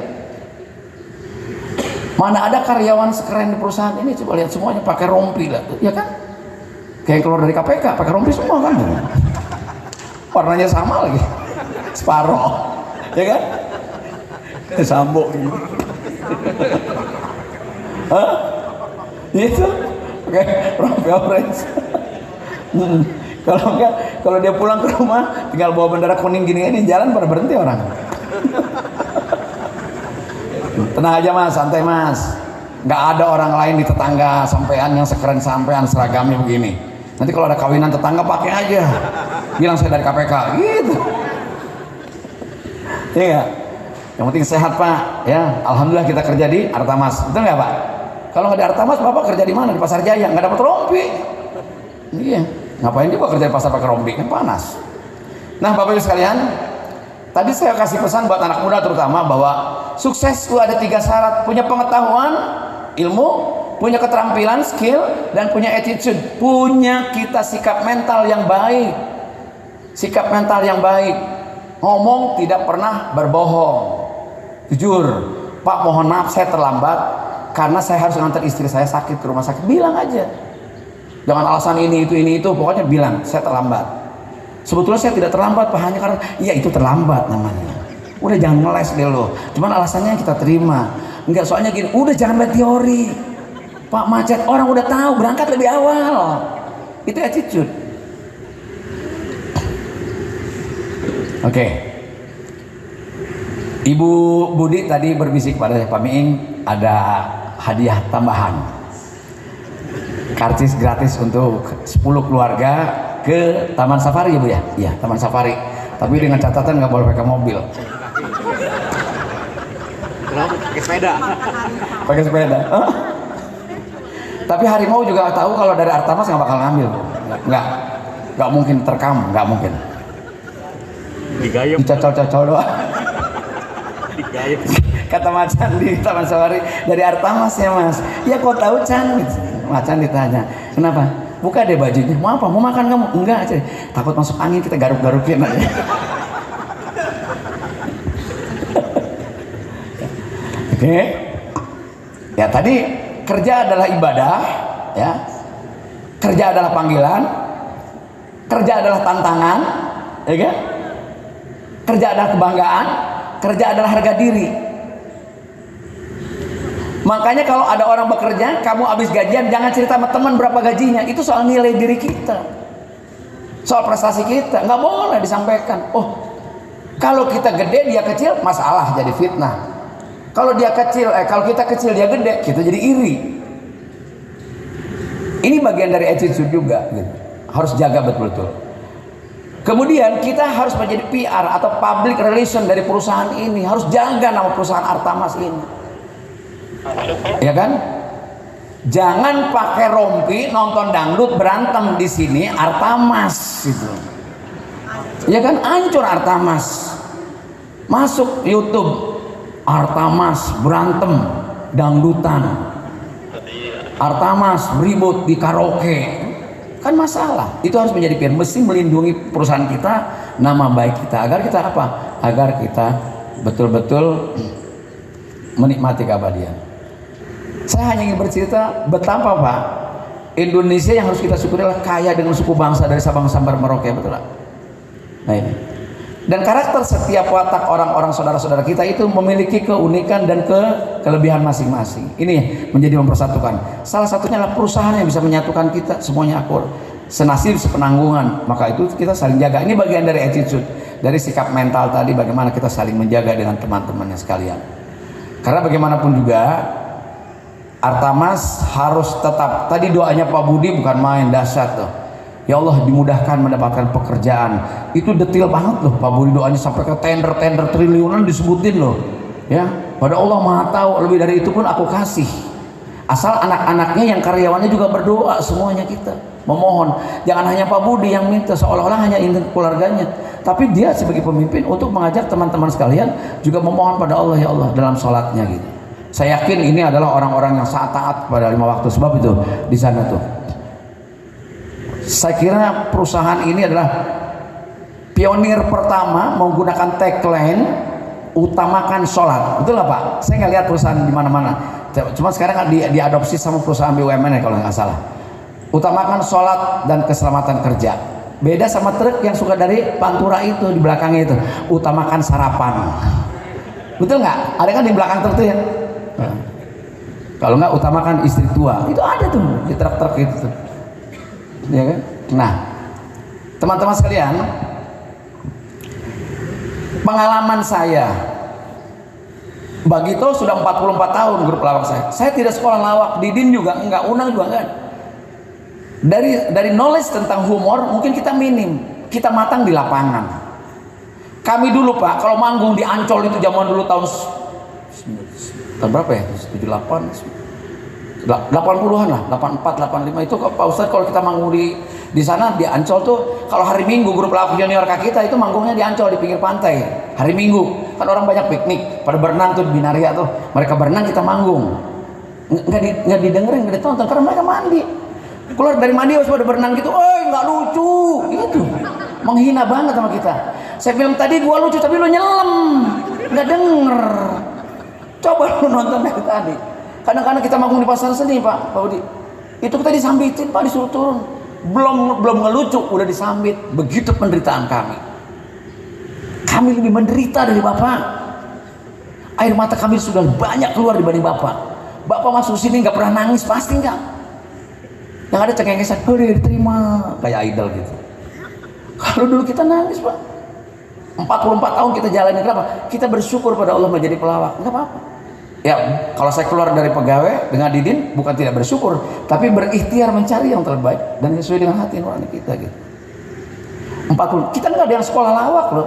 mana ada karyawan sekeren di perusahaan ini, coba lihat semuanya pakai rompi lah, ya kan? Kayak keluar dari KPK pakai rompi semua kan? Warnanya sama lagi, separoh, ya kan? Sambo gitu. Hah? Itu oke, rompi orange. Kalau enggak, kalau dia pulang ke rumah tinggal bawa bendera kuning gini, ini jalan pada berhenti orang. Tenang aja Mas, santai Mas. Nggak ada orang lain di tetangga sampean yang sekeren sampean, seragamnya begini. Nanti kalau ada kawinan tetangga pakai aja, bilang saya dari KPK gitu. Iya, yang penting sehat Pak ya. Alhamdulillah kita kerja di Artamas, betul nggak Pak? Kalau nggak di Artamas Bapak kerja di mana? Di Pasar Jaya, nggak dapat rompi. Iya, ngapain juga kerja di pasar pakai rompi, kan panas. Nah Bapak Ibu sekalian, tadi saya kasih pesan buat anak muda terutama bahwa sukses itu ada 3 syarat: punya pengetahuan, ilmu, punya keterampilan, skill, dan punya attitude. Punya kita sikap mental yang baik. Sikap mental yang baik. Ngomong tidak pernah berbohong. Jujur, Pak mohon maaf saya terlambat karena saya harus ngantar istri saya sakit ke rumah sakit. Bilang aja. Jangan alasan ini itu, pokoknya bilang saya terlambat. Sebetulnya saya tidak terlambat Pak, hanya karena ya itu terlambat namanya. Udah jangan ngeles deh lo. Cuman alasannya kita terima. Enggak, soalnya gini, udah jangan main teori. Pak macet, orang udah tahu, berangkat lebih awal. Itu attitude. Oke. Ibu Budi tadi berbisik pada Pak Miing ada hadiah tambahan. Karcis gratis untuk 10 keluarga ke Taman Safari ya Bu ya? Iya, Taman Safari. Tapi dengan catatan nggak boleh pakai mobil. Kenapa? Pakai sepeda. Pakai sepeda. Tapi harimau juga tahu kalau dari Artamas nggak bakal ngambil. Nggak mungkin terekam, nggak mungkin. Digayung. Dicocol-cocol doang. Digayung. Kata Macan di Taman Safari, dari Artamas ya Mas. Ya kok tahu Can? Macan ditanya, kenapa? Buka deh bajunya. Mau apa? Mau makan kamu? Enggak aja. Takut masuk angin, kita garuk-garukin aja. Oke. Ya tadi kerja adalah ibadah, ya. Kerja adalah panggilan. Kerja adalah tantangan, ya kan? Kerja adalah kebanggaan, kerja adalah harga diri. Makanya kalau ada orang bekerja, kamu habis gajian jangan cerita sama teman berapa gajinya. Itu soal nilai diri kita, soal prestasi kita. Nggak boleh disampaikan. Oh, kalau kita gede dia kecil, masalah, jadi fitnah. Kalau dia kecil, kalau kita kecil dia gede, kita jadi iri. Ini bagian dari attitude juga gitu. Harus jaga betul-betul. Kemudian kita harus menjadi PR atau public relation dari perusahaan ini, harus jaga nama perusahaan Artamas ini, ya kan? Jangan pakai rompi nonton dangdut berantem di sini Artamas gitu, ya kan? Hancur Artamas. Masuk YouTube Artamas berantem dangdutan, Artamas ribut di karaoke. Kan masalah. Itu harus menjadi PR, mesti melindungi perusahaan kita, nama baik kita, agar kita apa? Agar kita betul-betul menikmati keabadian. Saya hanya ingin bercerita betapa Pak, Indonesia yang harus kita syukuri adalah kaya dengan suku bangsa dari Sabang sampai Merauke, betul tak? Nah ini. Dan karakter setiap watak orang-orang saudara-saudara kita itu memiliki keunikan dan kelebihan masing-masing. Ini menjadi mempersatukan. Salah satunya adalah perusahaan yang bisa menyatukan kita semuanya akur, senasib sepenanggungan. Maka itu kita saling jaga. Ini bagian dari attitude, dari sikap mental tadi, bagaimana kita saling menjaga dengan teman-temannya sekalian. Karena bagaimanapun juga Artamas harus tetap, tadi doanya Pak Budi bukan main, dahsyat tuh. Ya Allah, dimudahkan mendapatkan pekerjaan. Itu detail banget loh Pak Budi doanya, sampai ke tender triliunan disebutin loh. Ya, pada Allah Maha tahu, lebih dari itu pun aku kasih. Asal anak-anaknya yang karyawannya juga berdoa, semuanya kita memohon. Jangan hanya Pak Budi yang minta, seolah-olah hanya ingin keluarganya. Tapi dia sebagai pemimpin untuk mengajak teman-teman sekalian juga memohon pada Allah, ya Allah, dalam sholatnya gitu. Saya yakin ini adalah orang-orang yang sangat taat pada 5 waktu, sebab itu di sana tuh. Saya kira perusahaan ini adalah pionir pertama menggunakan tagline utamakan sholat. Betul nggak Pak? Saya nggak lihat perusahaan di mana-mana. Cuma sekarang diadopsi sama perusahaan BUMN ya kalau nggak salah. Utamakan sholat dan keselamatan kerja. Beda sama truk yang suka dari Pantura itu di belakangnya itu. Utamakan sarapan. Betul nggak? Ada kan di belakang truk itu ya? Kalau nggak utamakan istri tua. Itu ada tuh di truk-truk itu tuh. Ya kan? Nah, teman-teman sekalian, pengalaman saya Bagito sudah 44 tahun grup lawak saya tidak sekolah lawak, Didin juga enggak, Unang juga enggak. Dari knowledge tentang humor mungkin kita minim, kita matang di lapangan. Kami dulu Pak, kalau manggung di Ancol itu zaman dulu tahun berapa ya? 78 80-an lah, 84, 85 itu Pak Ustadz, kalau kita manggung di sana di Ancol tuh, kalau hari Minggu grup lawak junior kita itu manggungnya di Ancol di pinggir pantai. Hari Minggu kan orang banyak piknik, pada berenang tuh di Binaria tuh, mereka berenang kita manggung. Nggak didengerin, nggak ditonton karena mereka mandi. Keluar dari mandi harus pada berenang gitu, nggak lucu, gitu, menghina banget sama kita. Saya bilang tadi gua lucu tapi lu nyelam, nggak denger. Coba lu nonton dari tadi. Kadang-kadang kita manggung di pasar seni Pak Budi, itu kita disambitin Pak, disuruh turun, belum ngelucu udah disambit. Begitu penderitaan kami lebih menderita dari Bapak. Air mata kami sudah banyak keluar dibanding Bapak masuk sini nggak pernah nangis, pasti nggak, yang ada cengengesan, udah diterima kayak idol gitu. Kalau dulu kita nangis Pak, 44 tahun kita jalani. Kenapa? Kita bersyukur pada Allah menjadi pelawak, nggak apa-apa. Ya, kalau saya keluar dari pegawai dengan Didin bukan tidak bersyukur, tapi berikhtiar mencari yang terbaik dan sesuai dengan hati nurani kita gitu. 40, kita nggak ada yang sekolah lawak loh,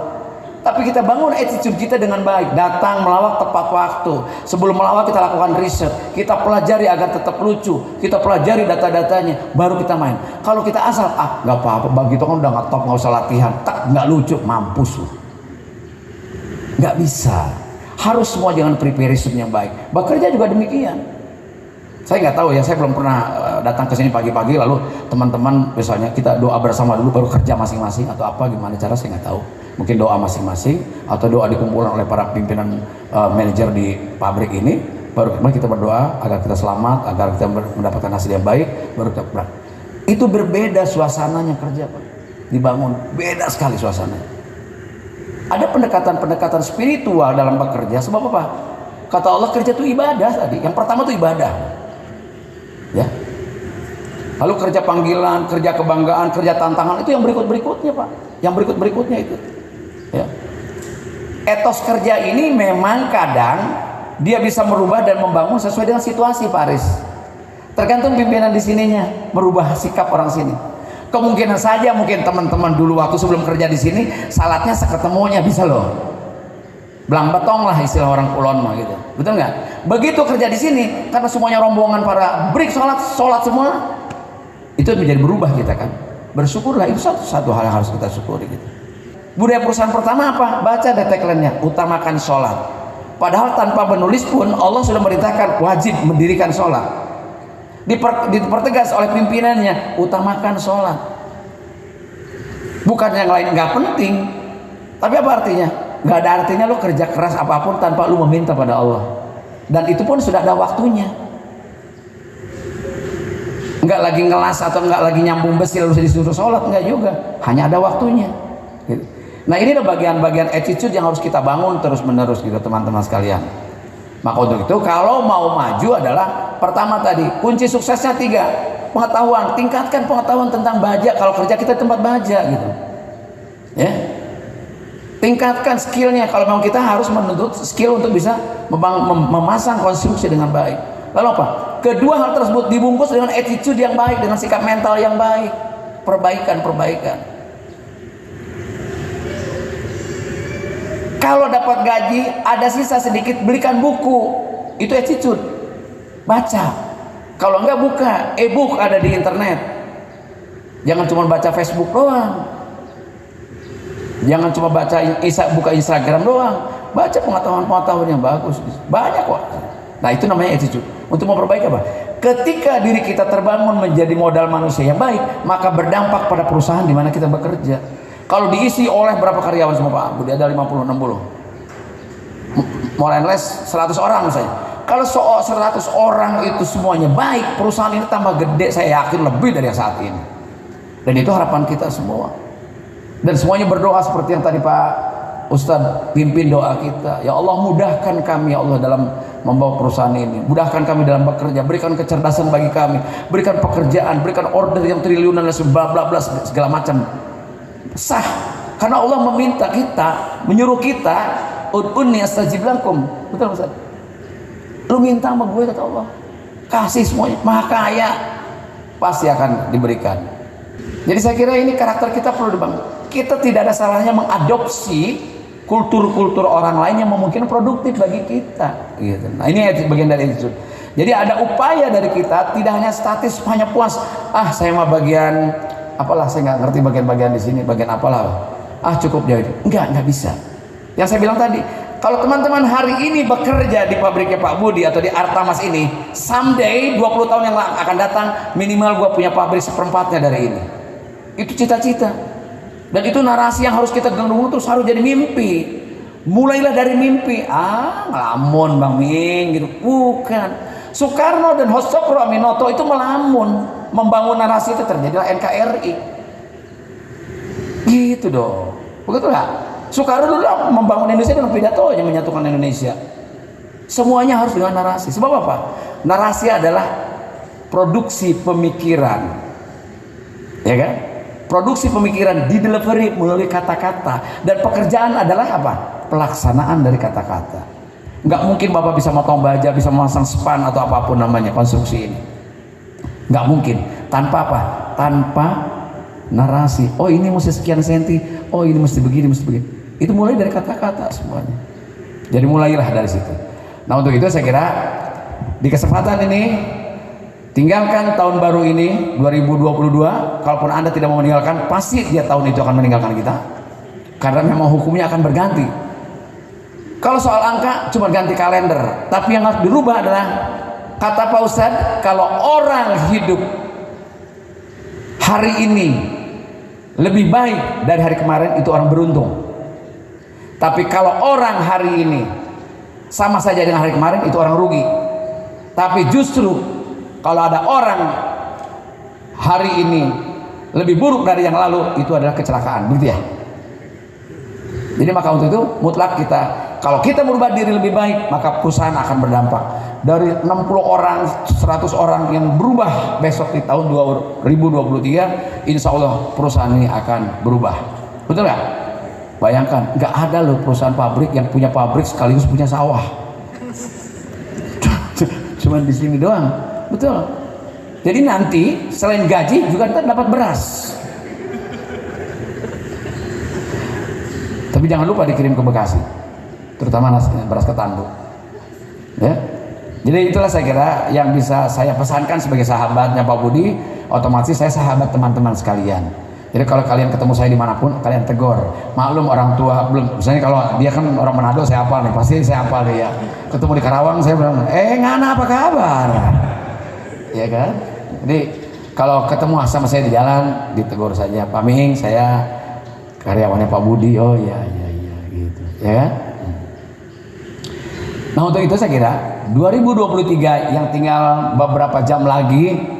tapi kita bangun attitude kita dengan baik. Datang melawak tepat waktu. Sebelum melawak kita lakukan riset, kita pelajari agar tetap lucu, kita pelajari data-datanya, baru kita main. Kalau kita asal nggak apa-apa, begitu kan udah nggak top, nggak usah latihan, tak nggak lucu, mampus loh. Nggak bisa. Harus semua dengan preparation yang baik. Bekerja juga demikian. Saya nggak tahu ya, saya belum pernah datang ke sini pagi-pagi lalu teman-teman misalnya kita doa bersama dulu baru kerja masing-masing atau apa, gimana cara saya nggak tahu. Mungkin doa masing-masing atau doa dikumpulkan oleh para pimpinan manajer di pabrik ini, baru kita berdoa agar kita selamat, agar kita mendapatkan hasil yang baik, baru kita berangkat. Itu berbeda suasananya kerja Pak, dibangun beda sekali suasananya. Ada pendekatan-pendekatan spiritual dalam bekerja. Sebab apa? Kata Allah kerja itu ibadah tadi. Yang pertama itu ibadah, ya. Lalu kerja panggilan, kerja kebanggaan, kerja tantangan, itu yang berikut-berikutnya Pak. Yang berikut-berikutnya itu, ya. Etos kerja ini memang kadang dia bisa merubah dan membangun sesuai dengan situasi Pak Aris. Tergantung pimpinan di sininya merubah sikap orang sini. Kemungkinan saja mungkin teman-teman dulu waktu sebelum kerja di sini salatnya seketemunya bisa loh. Belang betong lah istilah orang Kulon mah gitu. Betul nggak? Begitu kerja di sini karena semuanya rombongan para break sholat semua, itu menjadi berubah kita kan. Bersyukurlah, itu satu hal yang harus kita syukuri gitu. Budaya perusahaan pertama apa? Baca deh tagline-nya, utamakan sholat. Padahal tanpa menulis pun Allah sudah merintahkan wajib mendirikan sholat. Dipertegas oleh pimpinannya, utamakan sholat. Bukan yang lain nggak penting, tapi apa artinya? Nggak ada artinya lo kerja keras apapun tanpa lo meminta pada Allah, dan itu pun sudah ada waktunya. Nggak lagi ngelas atau nggak lagi nyambung besi lalu disuruh sholat, nggak juga, hanya ada waktunya gitu. Nah ini adalah bagian-bagian attitude yang harus kita bangun terus menerus gitu teman-teman sekalian. Maka untuk itu kalau mau maju adalah pertama tadi kunci suksesnya 3, pengetahuan. Tingkatkan pengetahuan tentang baja. Kalau kerja kita tempat baja gitu ya, tingkatkan skillnya. Kalau memang kita harus menuntut skill untuk bisa memasang konstruksi dengan baik. Lalu apa? Kedua hal tersebut dibungkus dengan attitude yang baik, dengan sikap mental yang baik. Perbaikan. Kalau dapat gaji ada sisa sedikit, belikan buku. Itu attitude. Baca. Kalau enggak buka e-book ada di internet. Jangan cuma baca Facebook doang. Jangan cuma buka Instagram doang. Baca pengetahuan yang bagus. Banyak kok. Nah itu namanya attitude. Untuk memperbaiki apa? Ketika diri kita terbangun menjadi modal manusia yang baik, maka berdampak pada perusahaan di mana kita bekerja. Kalau diisi oleh berapa karyawan semua Pak Budi, ada 50-60, more and less 100 orang misalnya. Kalau 100 orang itu semuanya baik, perusahaan ini tambah gede, saya yakin lebih dari yang saat ini. Dan itu harapan kita semua. Dan semuanya berdoa seperti yang tadi Pak Ustadz pimpin doa kita. Ya Allah, mudahkan kami ya Allah dalam membawa perusahaan ini. Mudahkan kami dalam bekerja, berikan kecerdasan bagi kami, berikan pekerjaan, berikan order yang triliunan dan segala macam. Sah, karena Allah meminta kita, menyuruh kita, ud'uni astajib lakum. Betul Ustaz? Lu minta sama gue kata Allah, kasih semuanya, maha kaya, pasti akan diberikan. Jadi saya kira ini karakter kita perlu dibangun. Kita tidak ada salahnya mengadopsi kultur-kultur orang lain yang memungkinkan produktif bagi kita gitu. Nah ini bagian dari itu. Jadi ada upaya dari kita, tidak hanya statis, hanya puas, saya mah bagian apalah, saya nggak ngerti bagian-bagian di sini, bagian apalah, cukup jadi. Enggak bisa. Yang saya bilang tadi, kalau teman-teman hari ini bekerja di pabriknya Pak Budi atau di Artamas ini, someday 20 tahun yang akan datang minimal gua punya pabrik seperempatnya dari ini. Itu cita-cita. Dan itu narasi yang harus kita genggam terus, harus jadi mimpi. Mulailah dari mimpi. Ngelamun Bang Ming gitu. Bukan. Soekarno dan Hosokro Aminoto itu melamun, membangun narasi itu, terjadilah NKRI. Gitu dong. Begitu lah. Soekarno dulu membangun Indonesia dengan pidatonya, menyatukan Indonesia. Semuanya harus dengan narasi. Sebab apa? Narasi adalah produksi pemikiran. Ya kan? Produksi pemikiran di delivery melalui kata-kata, dan pekerjaan adalah apa? Pelaksanaan dari kata-kata. Nggak mungkin Bapak bisa motong baja, bisa memasang span atau apapun namanya konstruksi ini. Nggak mungkin. Tanpa apa? Tanpa narasi. Oh ini mesti sekian senti. Oh ini mesti begini, mesti begini. Itu mulai dari kata-kata semuanya. Jadi mulailah dari situ. Nah untuk itu saya kira di kesempatan ini, tinggalkan tahun baru ini 2022. Kalaupun Anda tidak mau meninggalkan, pasti dia tahun itu akan meninggalkan kita. Karena memang hukumnya akan berganti. Kalau soal angka cuma ganti kalender, tapi yang harus dirubah adalah kata Pak Ustadz, kalau orang hidup hari ini lebih baik dari hari kemarin, itu orang beruntung. Tapi kalau orang hari ini sama saja dengan hari kemarin, itu orang rugi. Tapi justru kalau ada orang hari ini lebih buruk dari yang lalu, itu adalah kecelakaan, begitu ya. Jadi maka untuk itu mutlak kita, kalau kita merubah diri lebih baik, maka perusahaan akan berdampak. Dari 60 orang, 100 orang yang berubah besok di tahun 2023, insya Allah perusahaan ini akan berubah. Betul nggak? Bayangkan, nggak ada loh perusahaan pabrik yang punya pabrik sekaligus punya sawah. Cuman di sini doang. Betul. Jadi nanti selain gaji juga kita dapat beras. Tapi jangan lupa dikirim ke Bekasi, terutama beras ketan, Bu. Ya. Jadi itulah saya kira yang bisa saya pesankan sebagai sahabatnya Pak Budi. Otomatis saya sahabat teman-teman sekalian. Jadi kalau kalian ketemu saya dimanapun, kalian tegur. Maklum orang tua belum. Misalnya kalau dia kan orang Manado, saya hafal nih, pasti saya hafal dia. Ketemu di Karawang, saya bilang, Ngana apa kabar? Ya kan? Jadi kalau ketemu sama saya di jalan, ditegur saja, Pak Ming, saya karyawannya Pak Budi. Oh iya gitu, ya kan? Nah untuk itu saya kira 2023 yang tinggal beberapa jam lagi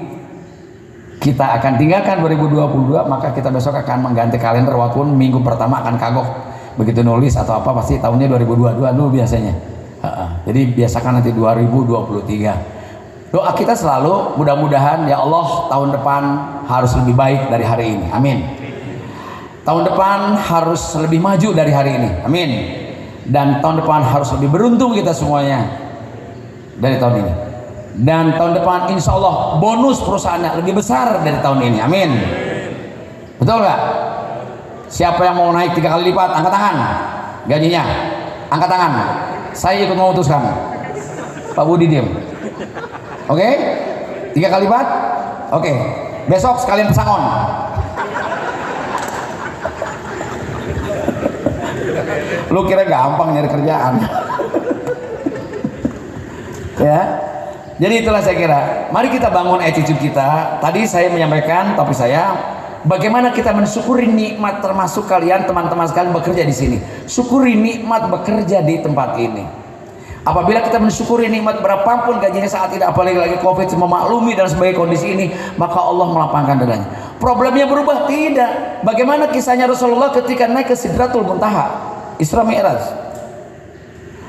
kita akan tinggalkan 2022, maka kita besok akan mengganti kalender walaupun minggu pertama akan kagok begitu nulis atau apa pasti tahunnya 2022 dulu biasanya. Jadi biasakan nanti 2023. Doa kita selalu mudah-mudahan ya Allah tahun depan harus lebih baik dari hari ini. Amin. Tahun depan harus lebih maju dari hari ini. Amin. Dan tahun depan harus lebih beruntung kita semuanya dari tahun ini. Dan tahun depan insya Allah bonus perusahaannya lebih besar dari tahun ini. Amin. Betul nggak? Siapa yang mau naik 3 kali lipat angkat tangan gajinya, angkat tangan. Saya ikut memutuskan. Pak Budi diem. Oke? 3 kali lipat. Oke. Besok sekalian pesangon. Lu kira gampang nyari kerjaan? Ya. Jadi itulah saya kira. Mari kita bangun attitude kita. Tadi saya menyampaikan, tapi bagaimana kita mensyukuri nikmat termasuk kalian teman-teman sekalian bekerja di sini. Syukuri nikmat bekerja di tempat ini. Apabila kita mensyukuri nikmat berapapun gajinya saat tidak, apalagi lagi Covid, memaklumi dan sebagai kondisi ini, maka Allah melapangkan dadanya. Problemnya berubah? Tidak. Bagaimana kisahnya Rasulullah ketika naik ke Sidratul Muntaha, Isra Mi'raj?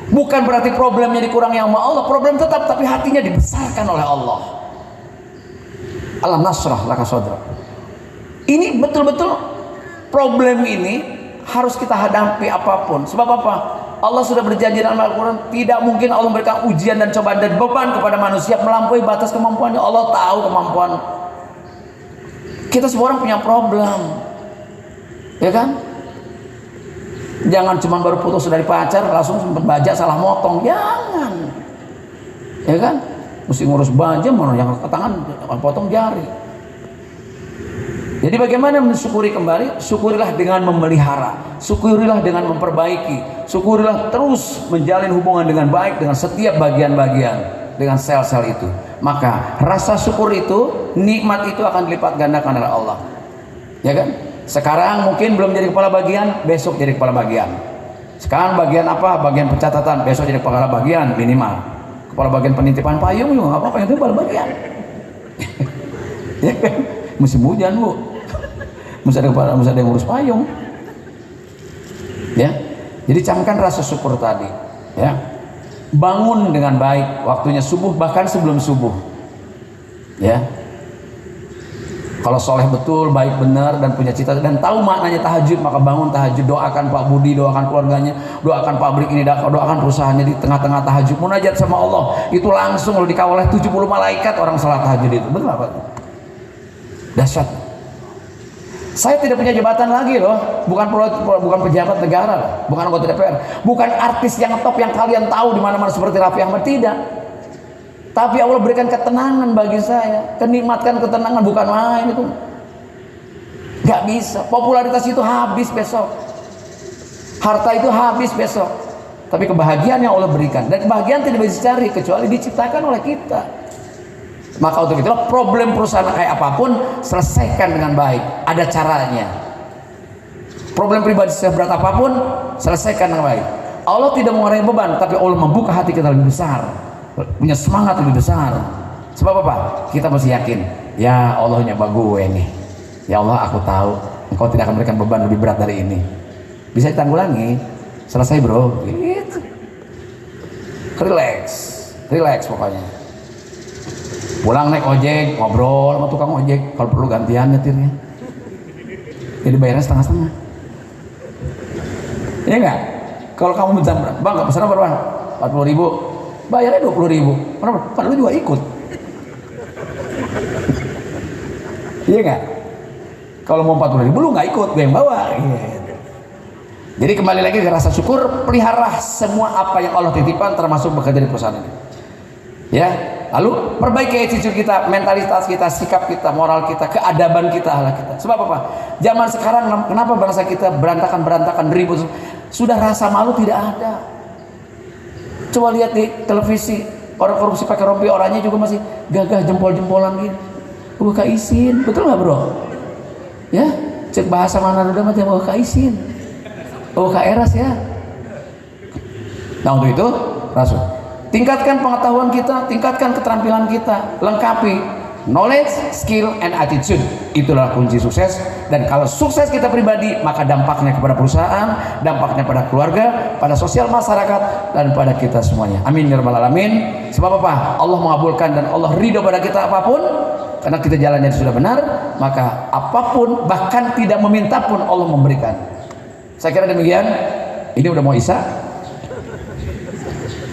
Bukan berarti problemnya dikurangi sama Allah, problem tetap, tapi hatinya dibesarkan oleh Allah. Alam nasrah laka sadrak. Ini betul-betul problem ini harus kita hadapi apapun. Sebab apa? Allah sudah berjanji dalam Al-Quran, tidak mungkin Allah memberikan ujian dan cobaan dan beban kepada manusia melampaui batas kemampuannya. Allah tahu kemampuan kita, semua orang punya problem, ya kan? Jangan cuma baru putus dari pacar langsung sempat baja salah motong, jangan, ya kan? Mesti ngurus baja, mana yang ke tangan potong jari. Jadi bagaimana mensyukuri kembali? Syukurilah dengan memelihara, syukurilah dengan memperbaiki, syukurilah terus menjalin hubungan dengan baik dengan setiap bagian-bagian, dengan sel-sel itu. Maka rasa syukur itu, nikmat itu akan dilipat gandakan oleh Allah, ya kan? Sekarang mungkin belum jadi kepala bagian, besok jadi kepala bagian. Sekarang bagian apa? Bagian pencatatan, besok jadi kepala bagian minimal. Kepala bagian penitipan payung juga nggak apa-apa, itu kepala bagian. Ya kan? Musim hujan, Bu. Mesti ada yang ngurus payung. Ya. Jadi camkan rasa syukur tadi, ya. Bangun dengan baik, waktunya subuh bahkan sebelum subuh. Ya. Kalau soleh betul, baik benar dan punya cita dan tahu maknanya tahajud, maka bangun tahajud, doakan Pak Budi, doakan keluarganya, doakan pabrik ini, doakan perusahaannya di tengah-tengah tahajud, munajat sama Allah. Itu langsung lo dikawal oleh 70 malaikat orang salat tahajud itu. Betul apa? Dahsyat. Saya tidak punya jabatan lagi loh, bukan pejabat negara, bukan anggota DPR, bukan artis yang top yang kalian tahu di mana-mana seperti Raffi Ahmad, tidak. Tapi Allah berikan ketenangan bagi saya, kenikmatkan ketenangan, bukan main itu. Gak bisa. Popularitas itu habis besok, harta itu habis besok. Tapi kebahagiaan yang Allah berikan, dan kebahagiaan tidak bisa dicari kecuali diciptakan oleh kita. Maka untuk itulah problem perusahaan kayak apapun selesaikan dengan baik, ada caranya. Problem pribadi seberat apapun selesaikan dengan baik. Allah tidak mengurangi beban, tapi Allah membuka hati kita lebih besar, punya semangat lebih besar. Sebab apa? Kita mesti yakin, ya Allah nyoba gue nih, ya Allah aku tahu Engkau tidak akan memberikan beban lebih berat dari ini, bisa ditanggulangi, selesai bro, gitu. Relax pokoknya. Pulang naik ojek, ngobrol sama tukang ojek, kalau perlu gantian nyetirnya, jadi bayarnya setengah-setengah, ya enggak? Kalau kamu minta, bang nggak pesan berapa? 40.000, bayarnya 20.000. Kenapa? Kan lu juga ikut. Iya nggak? Kalau mau 40.000 lu nggak ikut, gue yang bawa gitu. Jadi kembali lagi ke rasa syukur, pelihara semua apa yang Allah titipkan termasuk bekerja di perusahaan ini. Ya, lalu perbaiki attitude kita, mentalitas kita, sikap kita, moral kita, keadaban kita, akhlak kita. Sebab apa? Zaman sekarang kenapa bangsa kita berantakan ribut? Sudah rasa malu tidak ada. Coba lihat di televisi, orang korupsi pakai rompi, orangnya juga masih gagah jempol-jempolan gitu. Buka izin, betul nggak bro? Ya, cek bahasa mana udah mati buka izin, buka eras ya. Nah untuk itu, Rasul, tingkatkan pengetahuan kita, tingkatkan keterampilan kita, lengkapi knowledge, skill, and attitude. Itulah kunci sukses. Dan kalau sukses kita pribadi, maka dampaknya kepada perusahaan, dampaknya pada keluarga, pada sosial masyarakat, dan pada kita semuanya. Amin ya rabbal alamin. Sebab apa? Allah mengabulkan dan Allah ridho pada kita apapun, karena kita jalannya sudah benar, maka apapun, bahkan tidak meminta pun Allah memberikan. Saya kira demikian. Ini udah mau Isya.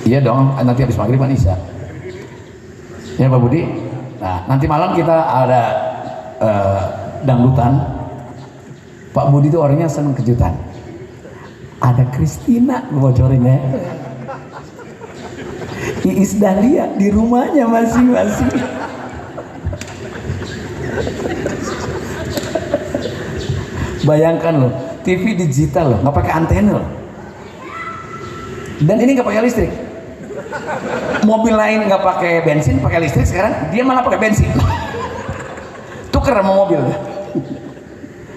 Iya dong, nanti habis maghrib kan Isya. Ya Pak Budi. Nah, nanti malam kita ada dangdutan. Pak Budi itu orangnya senang kejutan. Ada Kristina, bocorin ya. Iis Dahlia di rumahnya masing-masing. Bayangkan loh, TV digital loh, nggak pakai antena loh. Dan ini nggak pakai listrik. Mobil lain nggak pakai bensin, pakai listrik, sekarang dia malah pakai bensin. Tuker sama mobil.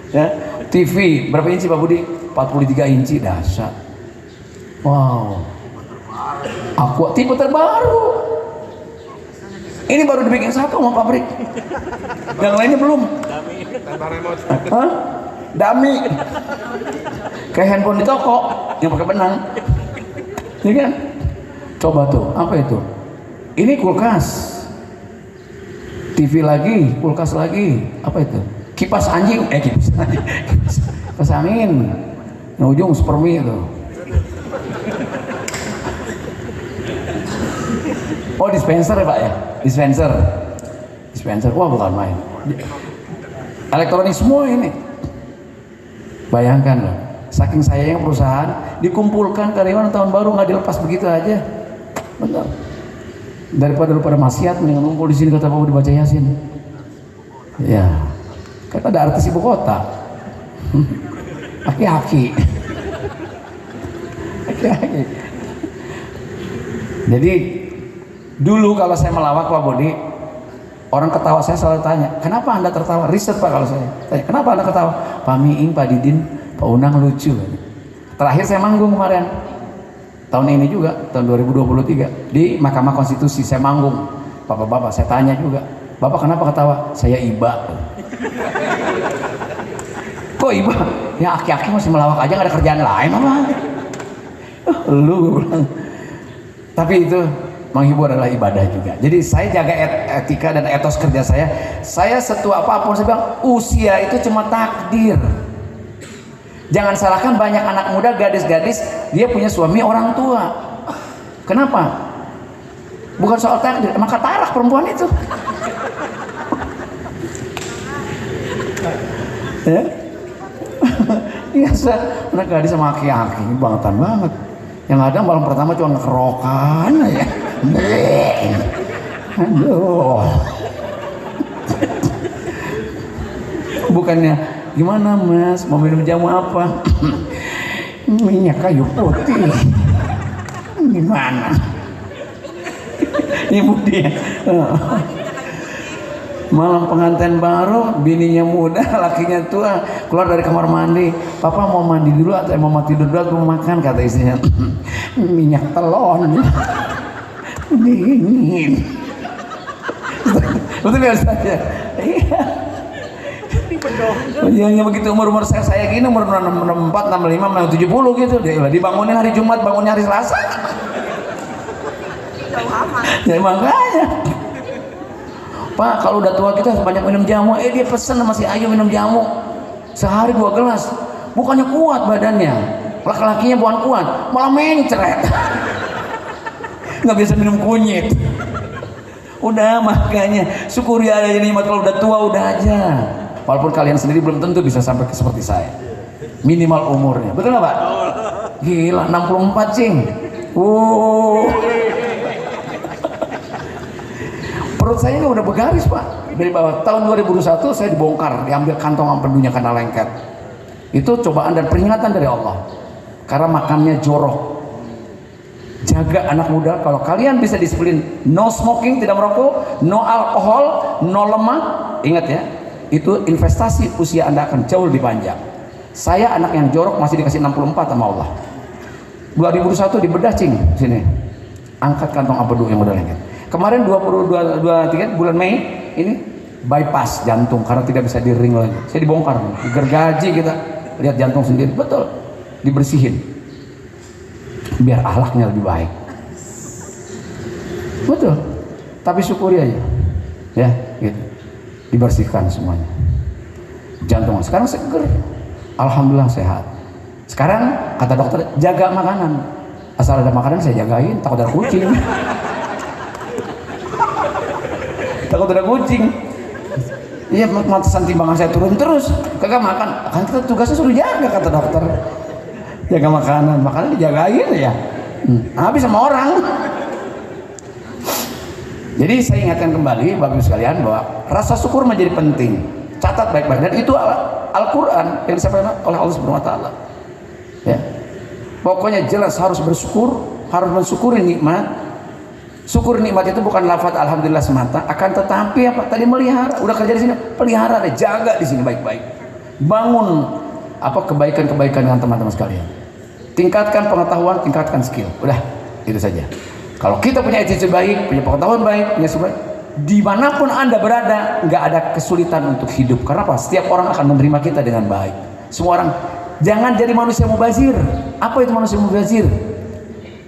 Ya, TV berapa inci Pak Budi? 43 inci, dahsyat. Wow. Aqua tipe terbaru. Ini baru dibikin satu sama pabrik. Yang lainnya belum. Hah? Dami. Kayak handphone di toko yang pakai benang. Ini kan? Coba tuh, apa itu? Ini kulkas. TV lagi, kulkas lagi. Apa itu? Kipas anjing, kipas angin. Yang ujung supermi itu. Oh, dispenser ya Pak ya? Dispenser. Wah, bukan main. Elektronik semua ini. Bayangkan loh, saking sayangnya perusahaan, dikumpulkan karyawan tahun baru nggak dilepas begitu aja. Betul. Daripada lu pada maksiat, mendingan ngumpul di sini kata Pak Budi baca Yasin. Ya, kan ada artis ibu kota. Aki-aki. Jadi dulu kalau saya melawak Pak Budi, orang ketawa, saya selalu tanya, kenapa Anda tertawa? Riset Pak kalau saya tanya, kenapa Anda ketawa? Pak Miing, Pak Didin, Pak Unang lucu. Terakhir saya manggung kemarin, tahun ini juga, tahun 2023 di Mahkamah Konstitusi saya manggung. Bapak-bapak saya tanya juga, Bapak kenapa ketawa? Saya iba. Kok iba? Ya aki-aki masih melawak aja, gak ada kerjaan lain apa? Lu gue bilang. Tapi itu menghibur adalah ibadah juga. Jadi saya jaga etika dan etos kerja saya. Saya setua apapun, saya bilang usia itu cuma takdir. Jangan salahkan banyak anak muda, gadis-gadis, dia punya suami orang tua. Kenapa? Bukan soal takdir, emang katarak perempuan itu. Ya? Biasa anak gadis sama aki-aki bangetan banget. Yang ada malam pertama cuma ngekerokan aja. Aduh. Bukannya gimana Mas, mau minum jamu apa? Minyak kayu putih. Gimana? Ibu dia. Malam pengantin baru, bininya muda, lakinya tua, keluar dari kamar mandi. Papa mau mandi dulu atau mau tidur dulu atau mau makan, kata istrinya. Minyak telon. Dingin. Betul ya Ustaz ya? Iya. Yang begitu umur saya gini, umur 64, 65, 70 gitu. Dia dibangunin hari Jumat, bangunnya hari Selasa. Ya makanya. Pak, kalau udah tua kita banyak minum jamu. Dia pesen sama si Ayu minum jamu sehari 2 gelas. Bukannya kuat badannya, laki-lakinya bukan kuat, malah mencret. Nggak bisa minum kunyit. Udah, makanya syukuri aja nikmat. Kalau udah tua udah aja. Walaupun kalian sendiri belum tentu bisa sampai seperti saya. Minimal umurnya. Betul nggak Pak? Gila, 64 cing. Perut saya ini udah bergaris Pak. Dari bawah tahun 2001 saya dibongkar, diambil kantong empedunya karena lengket. Itu cobaan dan peringatan dari Allah. Karena makannya jorok. Jaga anak muda, kalau kalian bisa disiplin no smoking, tidak merokok, no alkohol, no lemak, ingat ya, itu investasi usia Anda akan jauh lebih panjang. Saya anak yang jorok masih dikasih 64 sama Allah. 2001 dibedah cing sini, angkat kantong empedu yang udah lengket. Kemarin 23 bulan Mei ini bypass jantung karena tidak bisa di ring lagi. Saya dibongkar, gergaji kita lihat jantung sendiri, betul, dibersihin biar akhlaknya lebih baik, betul. Tapi syukuri aja, ya, gitu. Dibersihkan semuanya. Jantung sekarang seger, alhamdulillah sehat. Sekarang kata dokter jaga makanan, asal ada makanan saya jagain, takut ada kucing. Takut ada kucing. Iya, matasan timbangan saya turun terus, kagak makan. Kan kita tugasnya suruh jaga kata dokter. Jaga makanan dijagain ya. Habis sama orang. Jadi saya ingatkan kembali Bapak Ibu sekalian bahwa rasa syukur menjadi penting. Catat baik-baik, dan itu Al-Quran yang disampaikan oleh Allah Subhanahu Wa Taala. Ya. Pokoknya jelas harus bersyukur, harus mensyukuri nikmat. Syukur nikmat itu bukan lafaz alhamdulillah semata, akan tetapi apa? Tadi melihara, udah kerja di sini, pelihara deh, jaga di sini baik-baik. Bangun apa kebaikan-kebaikan dengan teman-teman sekalian. Tingkatkan pengetahuan, tingkatkan skill. Udah, itu saja. Kalau kita punya attitude baik, punya pengetahuan baik, punya skill baik, dimanapun Anda berada, nggak ada kesulitan untuk hidup. Karena apa? Setiap orang akan menerima kita dengan baik. Semua orang. Jangan jadi manusia mubazir. Apa itu manusia mubazir?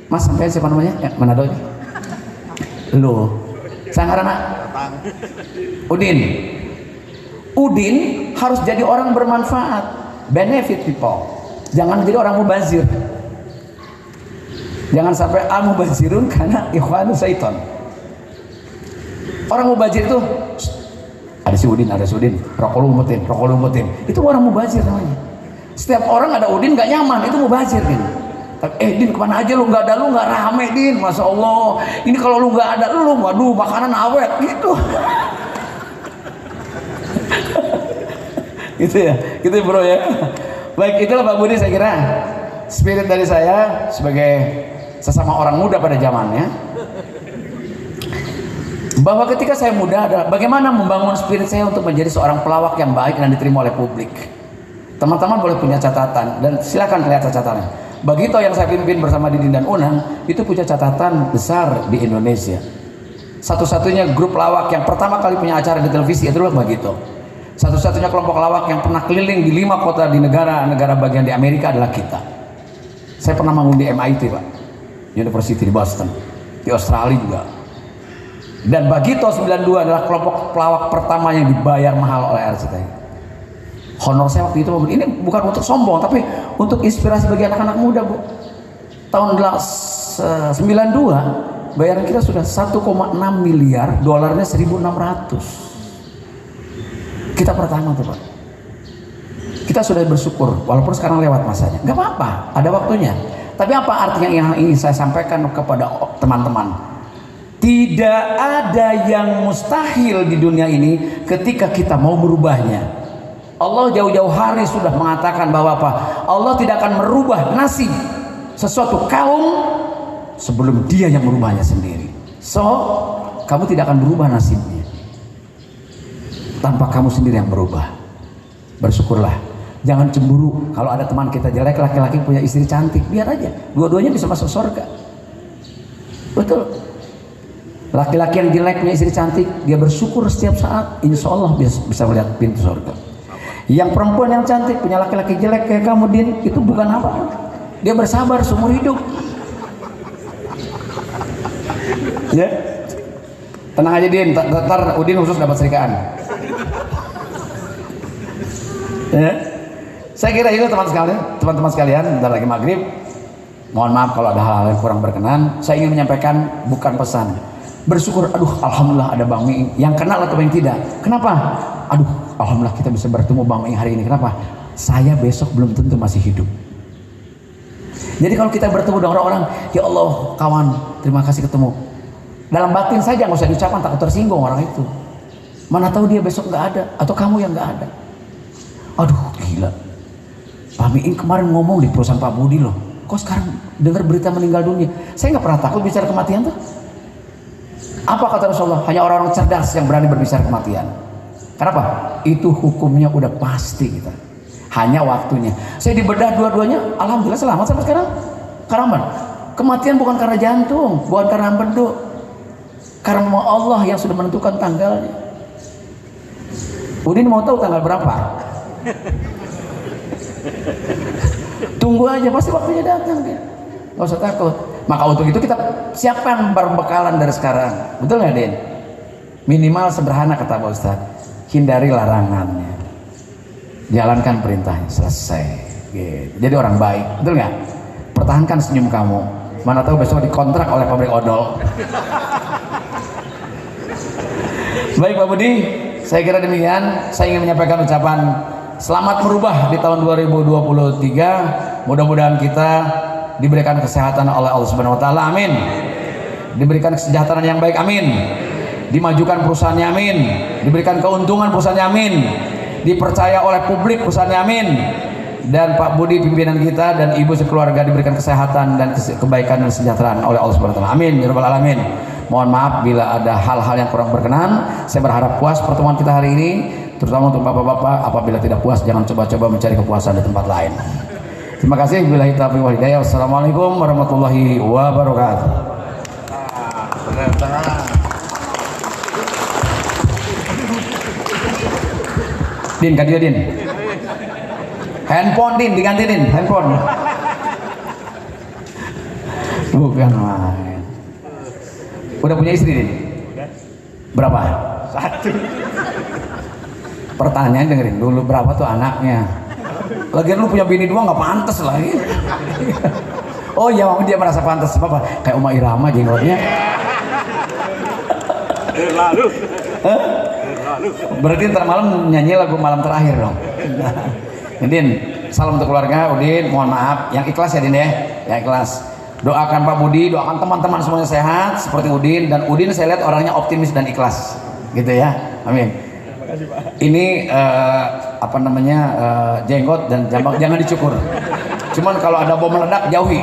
Mas, sampai siapa namanya? Ya, Manado ini. Lo, Sanggarana. Udin. Udin harus jadi orang bermanfaat, benefit people. Jangan jadi orang mubazir. Jangan sampai mubazirun karena ikhwanu syaiton. Orang mubazir itu ada si Udin, rokok lu umpetin. Itu orang mubazir namanya. Setiap orang ada Udin gak nyaman, itu mubazir kan. Din kemana aja lu, nggak ada lu nggak rame Din, masya Allah. Ini kalau lu nggak ada lu, waduh makanan awet gitu. Gitu ya, gitu bro ya. Baik, itulah Pak Budi, saya kira spirit dari saya sebagai sesama orang muda pada zamannya, bahwa ketika saya muda adalah bagaimana membangun spirit saya untuk menjadi seorang pelawak yang baik dan diterima oleh publik. Teman-teman boleh punya catatan dan silakan lihat catatannya. Bagito yang saya pimpin bersama Didin dan Unang itu punya catatan besar di Indonesia. Satu-satunya grup lawak yang pertama kali punya acara di televisi itu adalah Bagito. Satu-satunya kelompok lawak yang pernah keliling di 5 kota di negara bagian di Amerika adalah kita. Saya pernah manggung di MIT Pak, University di Boston, di Australia juga. Dan Bagito 92 adalah kelompok pelawak pertama yang dibayar mahal oleh RCTI. Honor saya waktu itu, ini bukan untuk sombong, tapi untuk inspirasi bagi anak-anak muda Bu. Tahun 92 bayaran kita sudah 1,6 miliar, dolarnya 1.600. Kita pertama tuh Pak. Kita sudah bersyukur walaupun sekarang lewat masanya. Gak apa-apa, ada waktunya. Tapi apa artinya yang ingin saya sampaikan kepada teman-teman? Tidak ada yang mustahil di dunia ini ketika kita mau merubahnya. Allah jauh-jauh hari sudah mengatakan bahwa apa? Allah tidak akan merubah nasib sesuatu kaum sebelum dia yang merubahnya sendiri. So, kamu tidak akan berubah nasibnya tanpa kamu sendiri yang berubah. Bersyukurlah, jangan cemburu kalau ada teman kita jelek, laki-laki punya istri cantik, biar aja, dua-duanya bisa masuk surga. Betul. Laki-laki yang jelek punya istri cantik, dia bersyukur setiap saat, insya Allah bisa melihat pintu surga. Yang perempuan yang cantik punya laki-laki jelek kayak kamu Din, itu bukan apa, dia bersabar seumur hidup. Ya, tenang aja Din, ntar Udin khusus dapat serikaan. Ya. Saya kira itu teman-teman sekalian, bentar lagi maghrib. Mohon maaf kalau ada hal-hal yang kurang berkenan. Saya ingin menyampaikan bukan pesan, bersyukur, aduh alhamdulillah ada Bang Miing yang kenal atau yang tidak. Kenapa? Aduh alhamdulillah kita bisa bertemu Bang Miing hari ini. Kenapa? Saya besok belum tentu masih hidup. Jadi kalau kita bertemu dengan orang-orang, ya Allah kawan terima kasih ketemu, dalam batin saja nggak usah diucapkan, takut tersinggung orang itu. Mana tahu dia besok nggak ada atau kamu yang nggak ada. Aduh gila, Pak Miing kemarin ngomong di perusahaan Pak Budi loh, kok sekarang dengar berita meninggal dunia. Saya nggak pernah takut bicara kematian tuh. Apa kata Rasulullah? Hanya orang-orang cerdas yang berani berbicara kematian. Kenapa? Itu hukumnya udah pasti kita. Hanya waktunya. Saya dibedah dua-duanya, alhamdulillah selamat sampai sekarang. Karena kematian bukan karena jantung, bukan karena empedu, karena Allah yang sudah menentukan tanggalnya. Udin mau tahu tanggal berapa? Tunggu aja, pasti waktunya datang dia. Gak usah takut. Maka untuk itu kita siapkan berbekalan dari sekarang. Betul nggak Din? Minimal sederhana kata Pak Ustadz, hindari larangannya, jalankan perintahnya, selesai gitu. Jadi orang baik, betul nggak? Pertahankan senyum kamu, mana tahu besok dikontrak oleh pabrik odol. Baik Pak Budi, saya kira demikian. Saya ingin menyampaikan ucapan selamat merubah di tahun 2023. Mudah-mudahan kita diberikan kesehatan oleh Allah Subhanahu wa taala, amin. Diberikan kesejahteraan yang baik, amin. Dimajukan perusahaannya, amin. Diberikan keuntungan perusahaannya, amin. Dipercaya oleh publik perusahaannya, amin. Dan Pak Budi pimpinan kita dan ibu sekeluarga diberikan kesehatan dan kebaikan dan kesejahteraan oleh Allah Subhanahu wa taala, amin ya rabbal alamin. Mohon maaf bila ada hal-hal yang kurang berkenan. Saya berharap puas pertemuan kita hari ini, terutama untuk bapak-bapak. Apabila tidak puas jangan coba-coba mencari kepuasan di tempat lain. Terima kasih. Billahi taufiq wal hidayah. Wassalamualaikum warahmatullahi wabarakatuh. Din, kadia Din. Handphone Din, diganti Din, handphone. Bukan main. Udah punya istri Din? Berapa? 1. Pertanyaan dengerin dulu, berapa tuh anaknya? Lagian lu punya bini 2 nggak pantas lagi. Oh iya, dia merasa pantas apa? Kayak Uma Irama jenggotnya. Lalu. Berarti ntar malam nyanyi lagu malam terakhir dong. Din, salam untuk keluarga. Udin, mohon maaf. Yang ikhlas ya Din ya, yang ikhlas. Doakan Pak Budi, doakan teman-teman semuanya sehat seperti Udin. Dan Udin saya lihat orangnya optimis dan ikhlas, gitu ya. Amin. Ini apa namanya jenggot dan jambak jangan dicukur. Cuman kalau ada bom meledak jauhi.